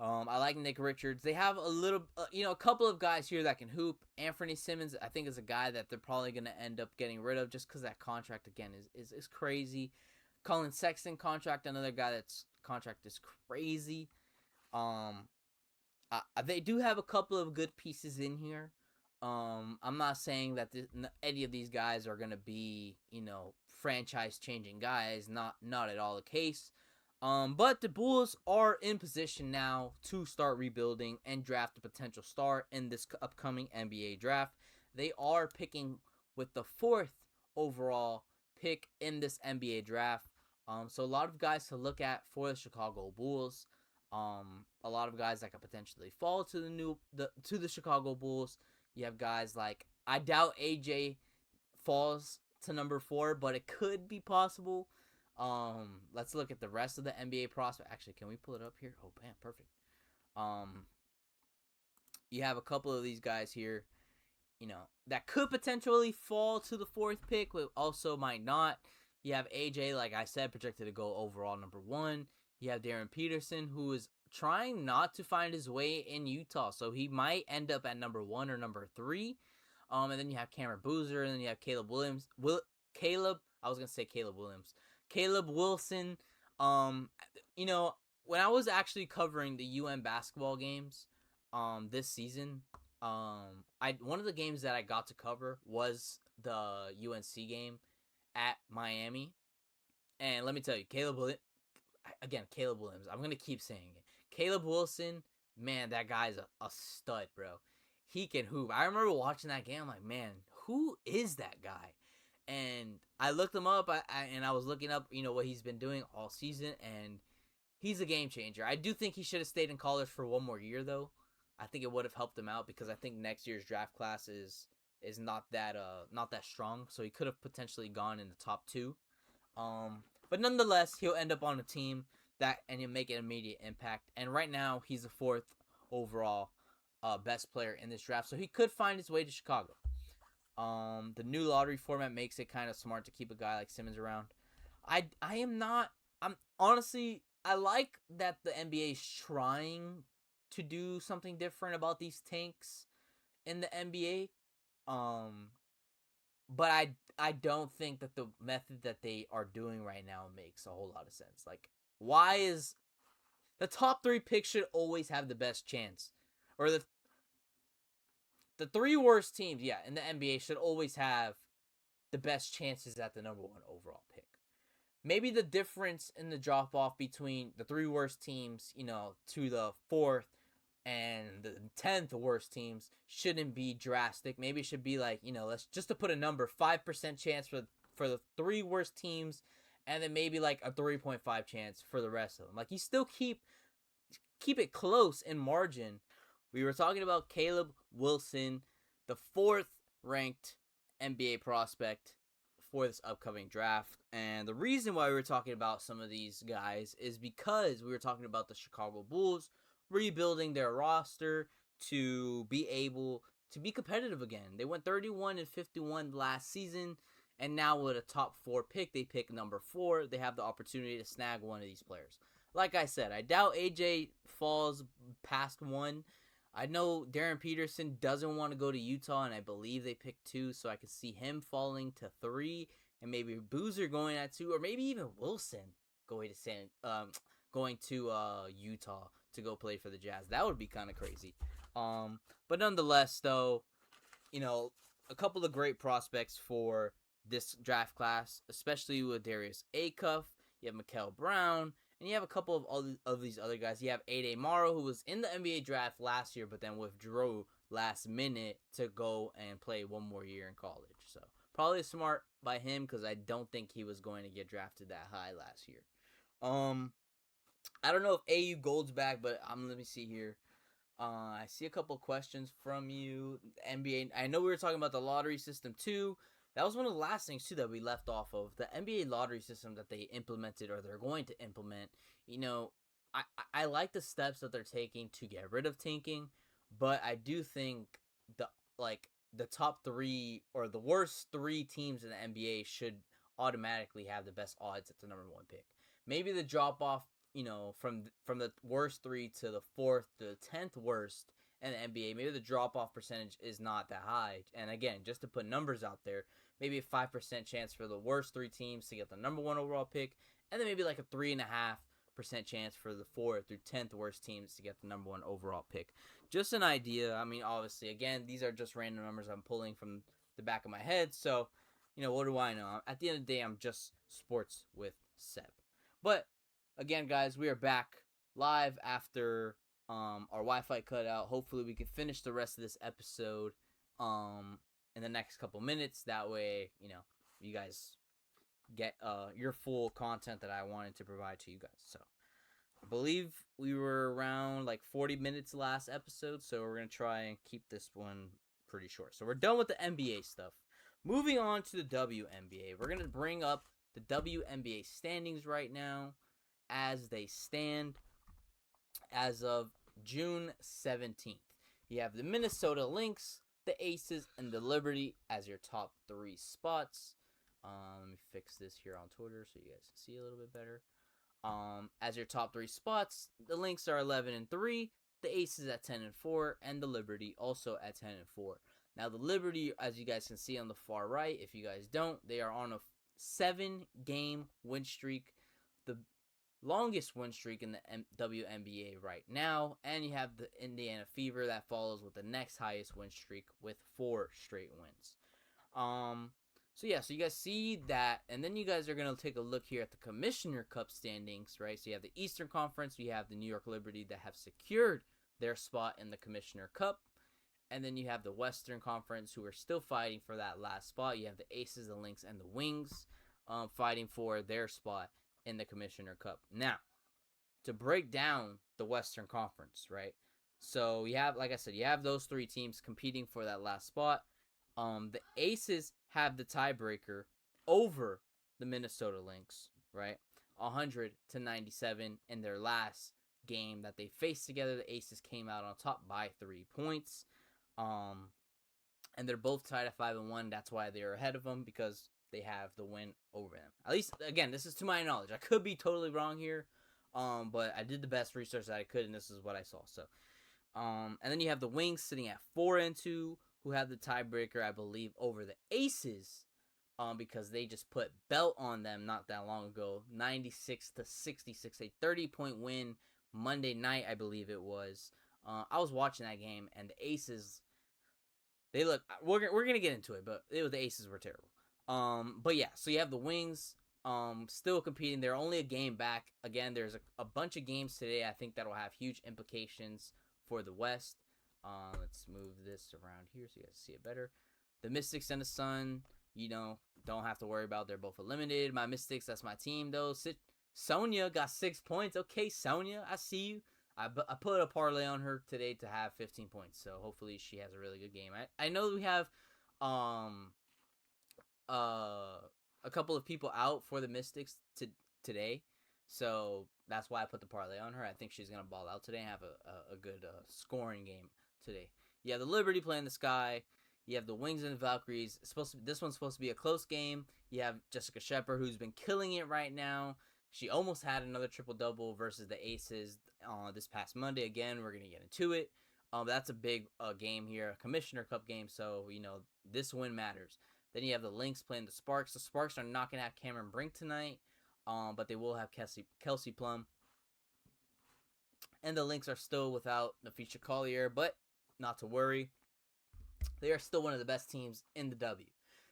I like Nick Richards. They have a couple of guys here that can hoop. Anthony Simmons, I think, is a guy that they're probably going to end up getting rid of just because that contract, again, is crazy. Colin Sexton contract, another guy that's contract is crazy. They do have a couple of good pieces in here. I'm not saying that any of these guys are going to be, franchise-changing guys. Not at all the case. But the Bulls are in position now to start rebuilding and draft a potential star in this upcoming NBA draft. They are picking with the 4th overall pick in this NBA draft. So a lot of guys to look at for the Chicago Bulls. A lot of guys that could potentially fall to the Chicago Bulls. You have guys like, I doubt AJ falls to number 4, but it could be possible. Let's look at the rest of the NBA prospect. Actually, can we pull it up here? Oh, bam, perfect. You have a couple of these guys here, that could potentially fall to the 4th pick, but also might not. You have AJ, like I said, projected to go overall number 1. You have Darren Peterson, who is trying not to find his way in Utah, so he might end up at number 1 or number 3. And then you have Cameron Boozer, and then you have Caleb Williams. Caleb Wilson. When I was actually covering the UM basketball games, this season, one of the games that I got to cover was the UNC game at Miami, and let me tell you, Caleb Williams. I'm gonna keep saying it. Caleb Wilson, man, that guy's a stud, bro. He can hoop. I remember watching that game. I'm like, man, who is that guy? And I looked him up, and I was looking up, what he's been doing all season, and he's a game changer. I do think he should have stayed in college for one more year, though. I think it would have helped him out because I think next year's draft class is not that strong, so he could have potentially gone in the top 2. But nonetheless, he'll end up on a team and he'll make an immediate impact. And right now, he's the 4th overall best player in this draft, so he could find his way to Chicago. The new lottery format makes it kind of smart to keep a guy like Simmons around. Honestly, I like that the NBA is trying to do something different about these tanks in the NBA. But I don't think that the method that they are doing right now makes a whole lot of sense. Like, why is the top 3 picks should always have the best chance? Or the 3 worst teams, in the NBA should always have the best chances at the number 1 overall pick. Maybe the difference in the drop-off between the 3 worst teams, to the 4th and the 10th worst teams shouldn't be drastic. Maybe it should be like, let's just to put a number, 5% chance for the 3 worst teams, and then maybe like a 3.5 chance for the rest of them. Like, you still keep it close in margin. We were talking about Caleb Wilson, the 4th ranked NBA prospect for this upcoming draft. And the reason why we were talking about some of these guys is because we were talking about the Chicago Bulls rebuilding their roster to be able to be competitive again. They went 31-51 last season, and now with a top 4 pick, they pick number 4. They have the opportunity to snag one of these players. Like I said, I doubt AJ falls past 1. I know Darren Peterson doesn't want to go to Utah, and I believe they picked 2, so I could see him falling to 3, and maybe Boozer going at 2, or maybe even Wilson going to Utah to go play for the Jazz. That would be kind of crazy. But nonetheless, though, a couple of great prospects for this draft class, especially with Darius Acuff. You have Mikael Brown, and you have a couple of these other guys. You have Ade Morrow, who was in the NBA draft last year, but then withdrew last minute to go and play one more year in college. So probably smart by him because I don't think he was going to get drafted that high last year. I don't know if AU Gold's back, but let me see here. I see a couple questions from you. NBA. I know we were talking about the lottery system too. That was one of the last things too that we left off of. The NBA lottery system that they implemented or they're going to implement. I like the steps that they're taking to get rid of tanking, but I do think the top 3 or the worst 3 teams in the NBA should automatically have the best odds at the number 1 pick. Maybe the drop off, from the worst 3 to the 4th to the 10th worst in the NBA, maybe the drop-off percentage is not that high. And again, just to put numbers out there, maybe a 5% chance for the worst 3 teams to get the number 1 overall pick, and then maybe like a 3.5% chance for the 4th through 10th worst teams to get the number 1 overall pick. Just an idea. I mean, obviously, again, these are just random numbers I'm pulling from the back of my head, so, what do I know? At the end of the day, I'm just sports with Seb. But again, guys, we are back live after our Wi-Fi cut out. Hopefully, we can finish the rest of this episode in the next couple minutes. That way, you guys get your full content that I wanted to provide to you guys. So, I believe we were around like 40 minutes last episode, so we're going to try and keep this one pretty short. So, we're done with the NBA stuff. Moving on to the WNBA, we're going to bring up the WNBA standings right now as they stand as of June 17th. You have the Minnesota Lynx, the Aces, and the Liberty as your top 3 spots. Let me fix this here on Twitter so you guys can see a little bit better. As your top 3 spots, the Lynx are 11-3, the Aces at 10-4, and the Liberty also at 10-4. Now the Liberty, as you guys can see on the far right, if you guys don't, they are on a 7-game win streak, the longest win streak in the WNBA right now, and you have the Indiana Fever that follows with the next highest win streak with 4 straight wins. So you guys see that, and then you guys are going to take a look here at the Commissioner Cup standings, right? So you have the Eastern Conference, you have the New York Liberty that have secured their spot in the Commissioner Cup, and then you have the Western Conference who are still fighting for that last spot. You have the Aces, the Lynx, and the Wings fighting for their spot in the Commissioner Cup. Now, to break down the Western Conference, right? So you have, like I said, you have those 3 teams competing for that last spot. The Aces have the tiebreaker over the Minnesota Lynx, right? 100-97 in their last game that they faced together. The Aces came out on top by 3 points. And they're both tied at 5-1. That's why they're ahead of them, because they have the win over them. At least, again, this is to my knowledge. I could be totally wrong here, but I did the best research that I could, and this is what I saw. So, and then you have the Wings sitting at 4-2, who have the tiebreaker, I believe, over the Aces, because they just put belt on them not that long ago, 96-66, a 30-point win Monday night, I believe it was. I was watching that game, and the Aces, they look. We're gonna get into it, but the Aces were terrible. But yeah, so you have the Wings still competing. They're only a game back. Again, there's a bunch of games today, I think, that will have huge implications for the West. Let's move this around here so you guys see it better. The Mystics and the Sun, don't have to worry about. They're both eliminated. My Mystics, that's my team, though. Sonia got 6 points. Okay, Sonia, I see you. I put a parlay on her today to have 15 points, so hopefully she has a really good game. I know we have a couple of people out for the Mystics today, so that's why I put the parlay on her. I think she's going to ball out today and have a good scoring game today. You have the Liberty playing the Sky. You have the Wings and the Valkyries. This one's supposed to be a close game. You have Jessica Shepard, who's been killing it right now. She almost had another triple-double versus the Aces this past Monday. Again, we're going to get into it. That's a big game here, a Commissioner Cup game, so, this win matters. Then you have the Lynx playing the Sparks. The Sparks are not going to have Cameron Brink tonight, but they will have Kelsey Plum. And the Lynx are still without Nafisha Collier, but not to worry. They are still one of the best teams in the W.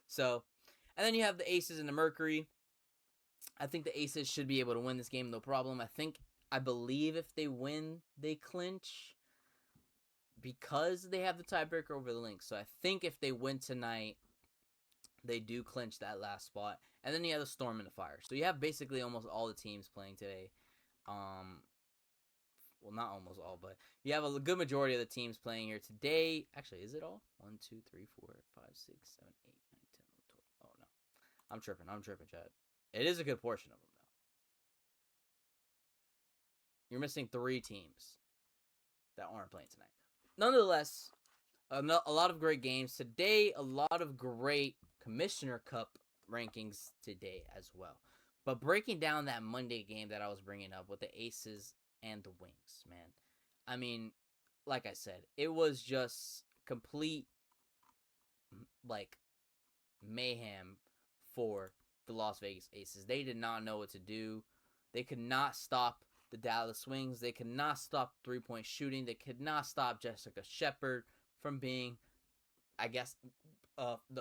So, and then you have the Aces and the Mercury. I think the Aces should be able to win this game, no problem. I believe if they win, they clinch because they have the tiebreaker over the Lynx. So I think if they win tonight, they do clinch that last spot. And then you have the Storm and the Fire. So you have basically almost all the teams playing today. Well, not almost all, but you have a good majority of the teams playing here today. Actually, is it all? 1, 2, 3, 4, 5, 6, 7, 8, 9, 10, 12. Oh, no. I'm tripping, Chad. It is a good portion of them, though. You're missing 3 teams that aren't playing tonight. Nonetheless, a lot of great games today. A lot of great Commissioner Cup rankings today as well. But breaking down that Monday game that I was bringing up with the Aces and the Wings, man. I mean, like I said, it was just complete, mayhem for the Las Vegas Aces. They did not know what to do. They could not stop the Dallas Wings. They could not stop three-point shooting. They could not stop Jessica Shepard from being, I guess,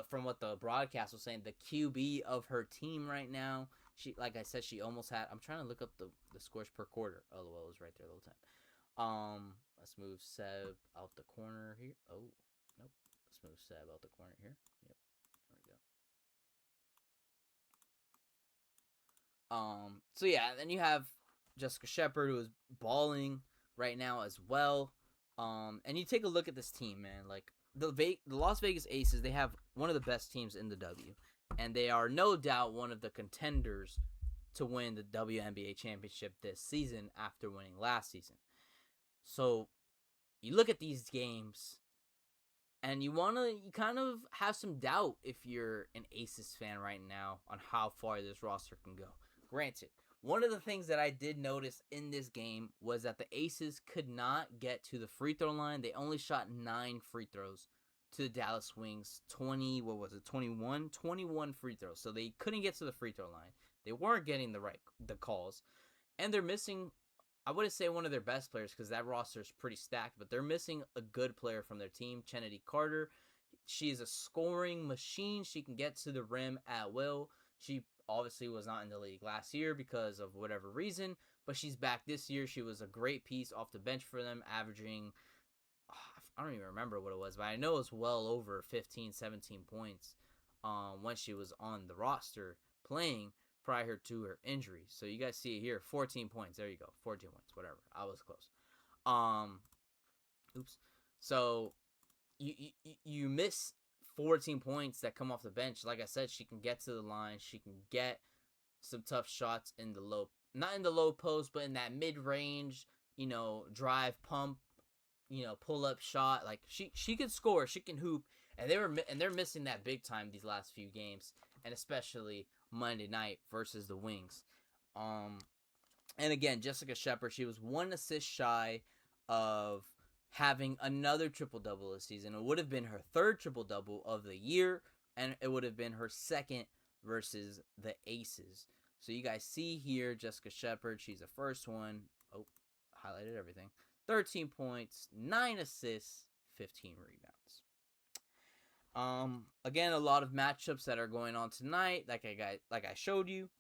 from what the broadcast was saying, the QB of her team right now. She, like I said, she almost had. I'm trying to look up the scores per quarter. Oh, well, it was right there the whole time. Let's move Seb out the corner here. Oh, nope. Let's move Seb out the corner here. Yep. There we go. So yeah, then you have Jessica Shepard, who is balling right now as well. And you take a look at this team, man. Like the Las Vegas Aces, they have one of the best teams in the W. and they are no doubt one of the contenders to win the WNBA championship this season after winning last season. So you look at these games, and you kind of have some doubt if you're an Aces fan right now on how far this roster can go. Granted, one of the things that I did notice in this game was that the Aces could not get to the free throw line. They only shot 9 free throws to the Dallas Wings 21 free throws. So they couldn't get to the free throw line. They weren't getting the calls, and they're missing, I wouldn't say one of their best players because that roster is pretty stacked, but they're missing a good player from their team, Kennedy Carter. She is a scoring machine. She can get to the rim at will. She obviously was not in the league last year because of whatever reason, but she's back this year. She was a great piece off the bench for them, averaging, I don't even remember what it was, but I know it was well over 15, 17 points when she was on the roster playing prior to her injury. So you guys see it here, 14 points. There you go, 14 points, whatever. I was close. Oops. So you miss 14 points that come off the bench. Like I said, she can get to the line. She can get some tough shots in the low, not in the low post, but in that mid-range, drive, pump, pull-up shot. Like she can score, she can hoop, and they're missing that big time these last few games, and especially Monday night versus the Wings. And again, Jessica Shepard, she was 1 assist shy of having another triple-double this season. It would have been her 3rd triple-double of the year, and it would have been her 2nd versus the Aces. So you guys see here, Jessica Shepard, she's the first one. Oh, highlighted everything. 13 points, 9 assists, 15 rebounds. Again, a lot of matchups that are going on tonight, like I showed you.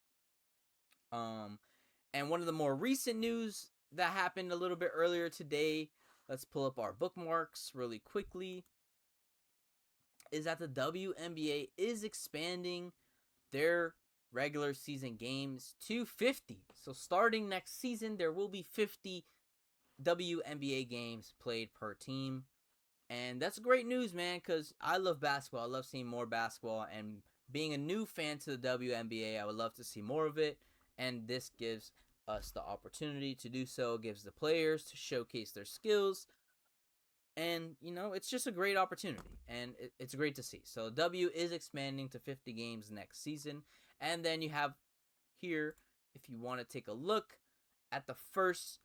And one of the more recent news that happened a little bit earlier today, let's pull up our bookmarks really quickly, is that the WNBA is expanding their regular season games to 50. So starting next season, there will be 50 WNBA games played per team. And that's great news, man, because I love basketball. I love seeing more basketball. And being a new fan to the WNBA, I would love to see more of it. And this gives us the opportunity to do so. It gives the players to showcase their skills. And, it's just a great opportunity. And it's great to see. So W is expanding to 50 games next season. And then you have here, if you want to take a look at the first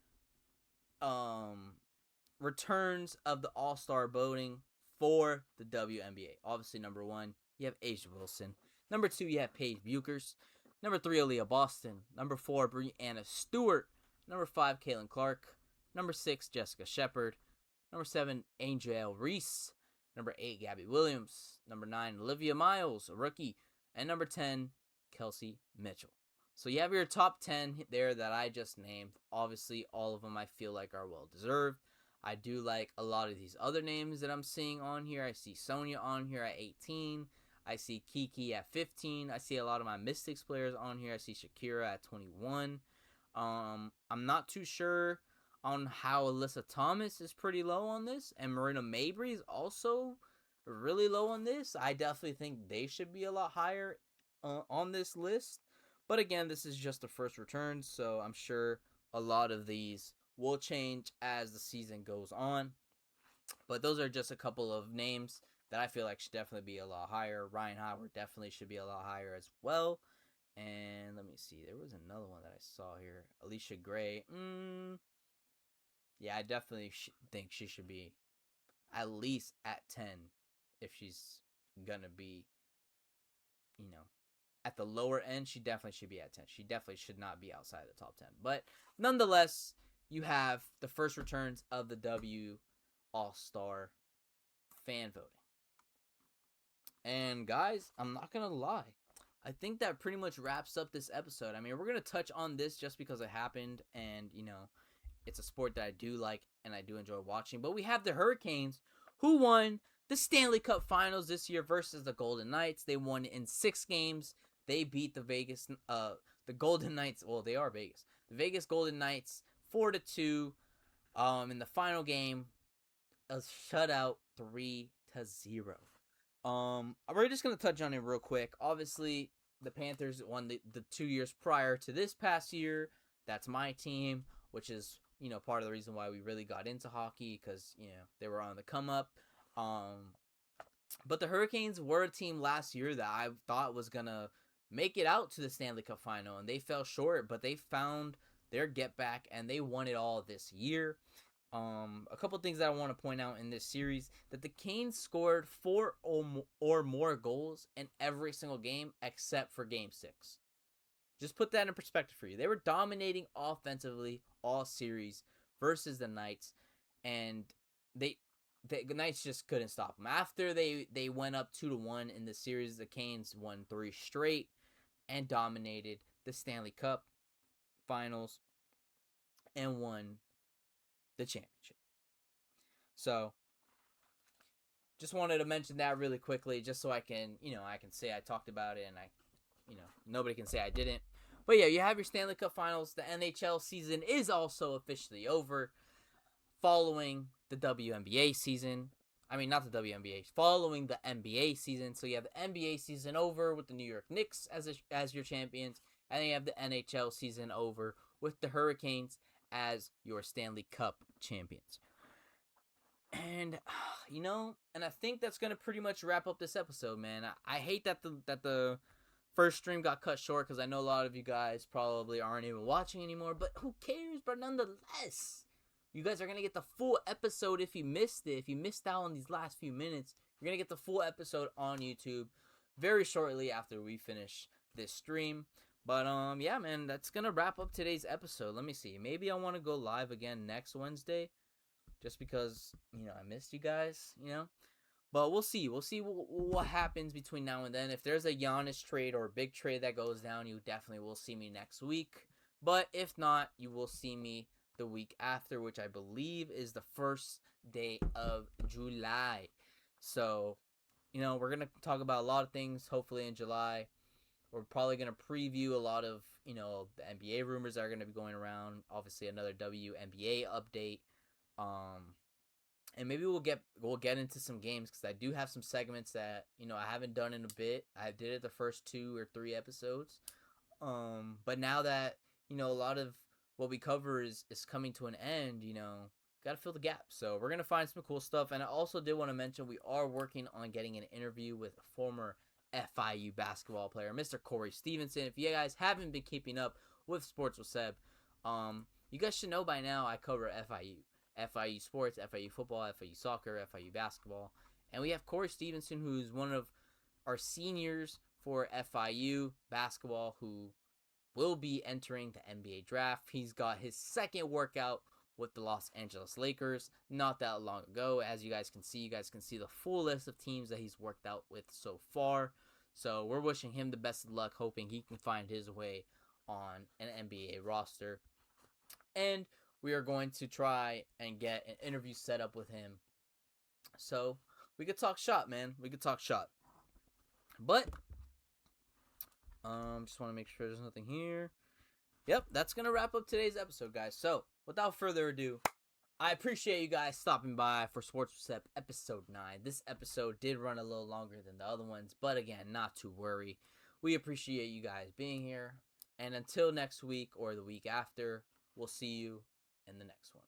returns of the All-Star voting for the WNBA. Obviously, number 1, you have A'ja Wilson. Number 2, you have Paige Buchers. Number 3, Aaliyah Boston. Number 4, Breanna Stewart. Number 5, Caitlin Clark. Number 6, Jessica Shepard. Number 7, Angel Reese. Number 8, Gabby Williams. Number 9, Olivia Miles, a rookie. And number 10, Kelsey Mitchell. So you have your top 10 there that I just named. Obviously, all of them I feel like are well-deserved. I do like a lot of these other names that I'm seeing on here. I see Sonia on here at 18. I see Kiki at 15. I see a lot of my Mystics players on here. I see Shakira at 21. I'm not too sure on how Alyssa Thomas is pretty low on this. And Marina Mabry is also really low on this. I definitely think they should be a lot higher on this list. But again, this is just the first return, so I'm sure a lot of these will change as the season goes on. But those are just a couple of names that I feel like should definitely be a lot higher. Ryan Howard definitely should be a lot higher as well. And let me see. There was another one that I saw here. Alicia Gray. Yeah, I definitely think she should be at least at 10 if she's going to be, at the lower end. She definitely should be at 10. She definitely should not be outside the top 10. But nonetheless, you have the first returns of the W All-Star fan voting. And guys, I'm not going to lie. I think that pretty much wraps up this episode. I mean, we're going to touch on this just because it happened. And, it's a sport that I do like and I do enjoy watching. But we have the Hurricanes, who won the Stanley Cup Finals this year versus the Golden Knights. They won in 6 games. They beat the Golden Knights. Well, they are Vegas. The Vegas Golden Knights 4-2. In the final game, a shutout 3-0. We're just gonna touch on it real quick. Obviously, the Panthers won the 2 years prior to this past year. That's my team, which is part of the reason why we really got into hockey, because they were on the come up. But the Hurricanes were a team last year that I thought was gonna make it out to the Stanley Cup final, and they fell short. But they found their get back, and they won it all this year. A couple things that I want to point out in this series, that the Canes scored 4 or more goals in every single game except for Game 6. Just put that in perspective for you. They were dominating offensively all series versus the Knights, and the Knights just couldn't stop them. After they went up 2-1 in the series, the Canes won 3 straight and dominated the Stanley Cup finals and won the championship. So, just wanted to mention that really quickly, just so I can say I talked about it, and nobody can say I didn't. But yeah, you have your Stanley Cup finals. The NHL season is also officially over, following the WNBA season. I mean, not the WNBA, following the NBA season. So you have the NBA season over with the New York Knicks as your champions, and then you have the NHL season over with the Hurricanes as your Stanley Cup champions. And and I think that's gonna pretty much wrap up this episode, man. I hate that the first stream got cut short, because I know a lot of you guys probably aren't even watching anymore, but who cares? But nonetheless, you guys are gonna get the full episode if you missed it. If you missed out on these last few minutes, you're gonna get the full episode on YouTube very shortly after we finish this stream. But yeah, man, that's gonna wrap up today's episode. Let me see. Maybe I want to go live again next Wednesday, just because I missed you guys. But we'll see. We'll see what happens between now and then. If there's a Giannis trade or a big trade that goes down, you definitely will see me next week. But if not, you will see me the week after, which I believe is the first day of July. So, we're gonna talk about a lot of things. Hopefully in July. We're probably going to preview a lot of, the NBA rumors that are going to be going around. Obviously, another WNBA update. And maybe we'll get into some games, because I do have some segments that, I haven't done in a bit. I did it the first 2 or 3 episodes. But now that, a lot of what we cover is coming to an end, got to fill the gap. So we're going to find some cool stuff. And I also did want to mention we are working on getting an interview with a former FIU basketball player, Mr. Corey Stevenson. If you guys haven't been keeping up with Sportswithseb, you guys should know by now I cover FIU sports, FIU football, FIU soccer, FIU basketball, and we have Corey Stevenson, who's one of our seniors for FIU basketball, who will be entering the NBA draft. He's got his second workout with the Los Angeles Lakers not that long ago. As you guys can see the full list of teams that he's worked out with so far. So we're wishing him the best of luck, hoping he can find his way on an NBA roster. And we are going to try and get an interview set up with him, so we could talk shop, man. We could talk shop. But just want to make sure there's nothing here. Yep, that's going to wrap up today's episode, guys. So, without further ado, I appreciate you guys stopping by for Sportswithseb episode 9. This episode did run a little longer than the other ones, but again, not to worry. We appreciate you guys being here. And until next week or the week after, we'll see you in the next one.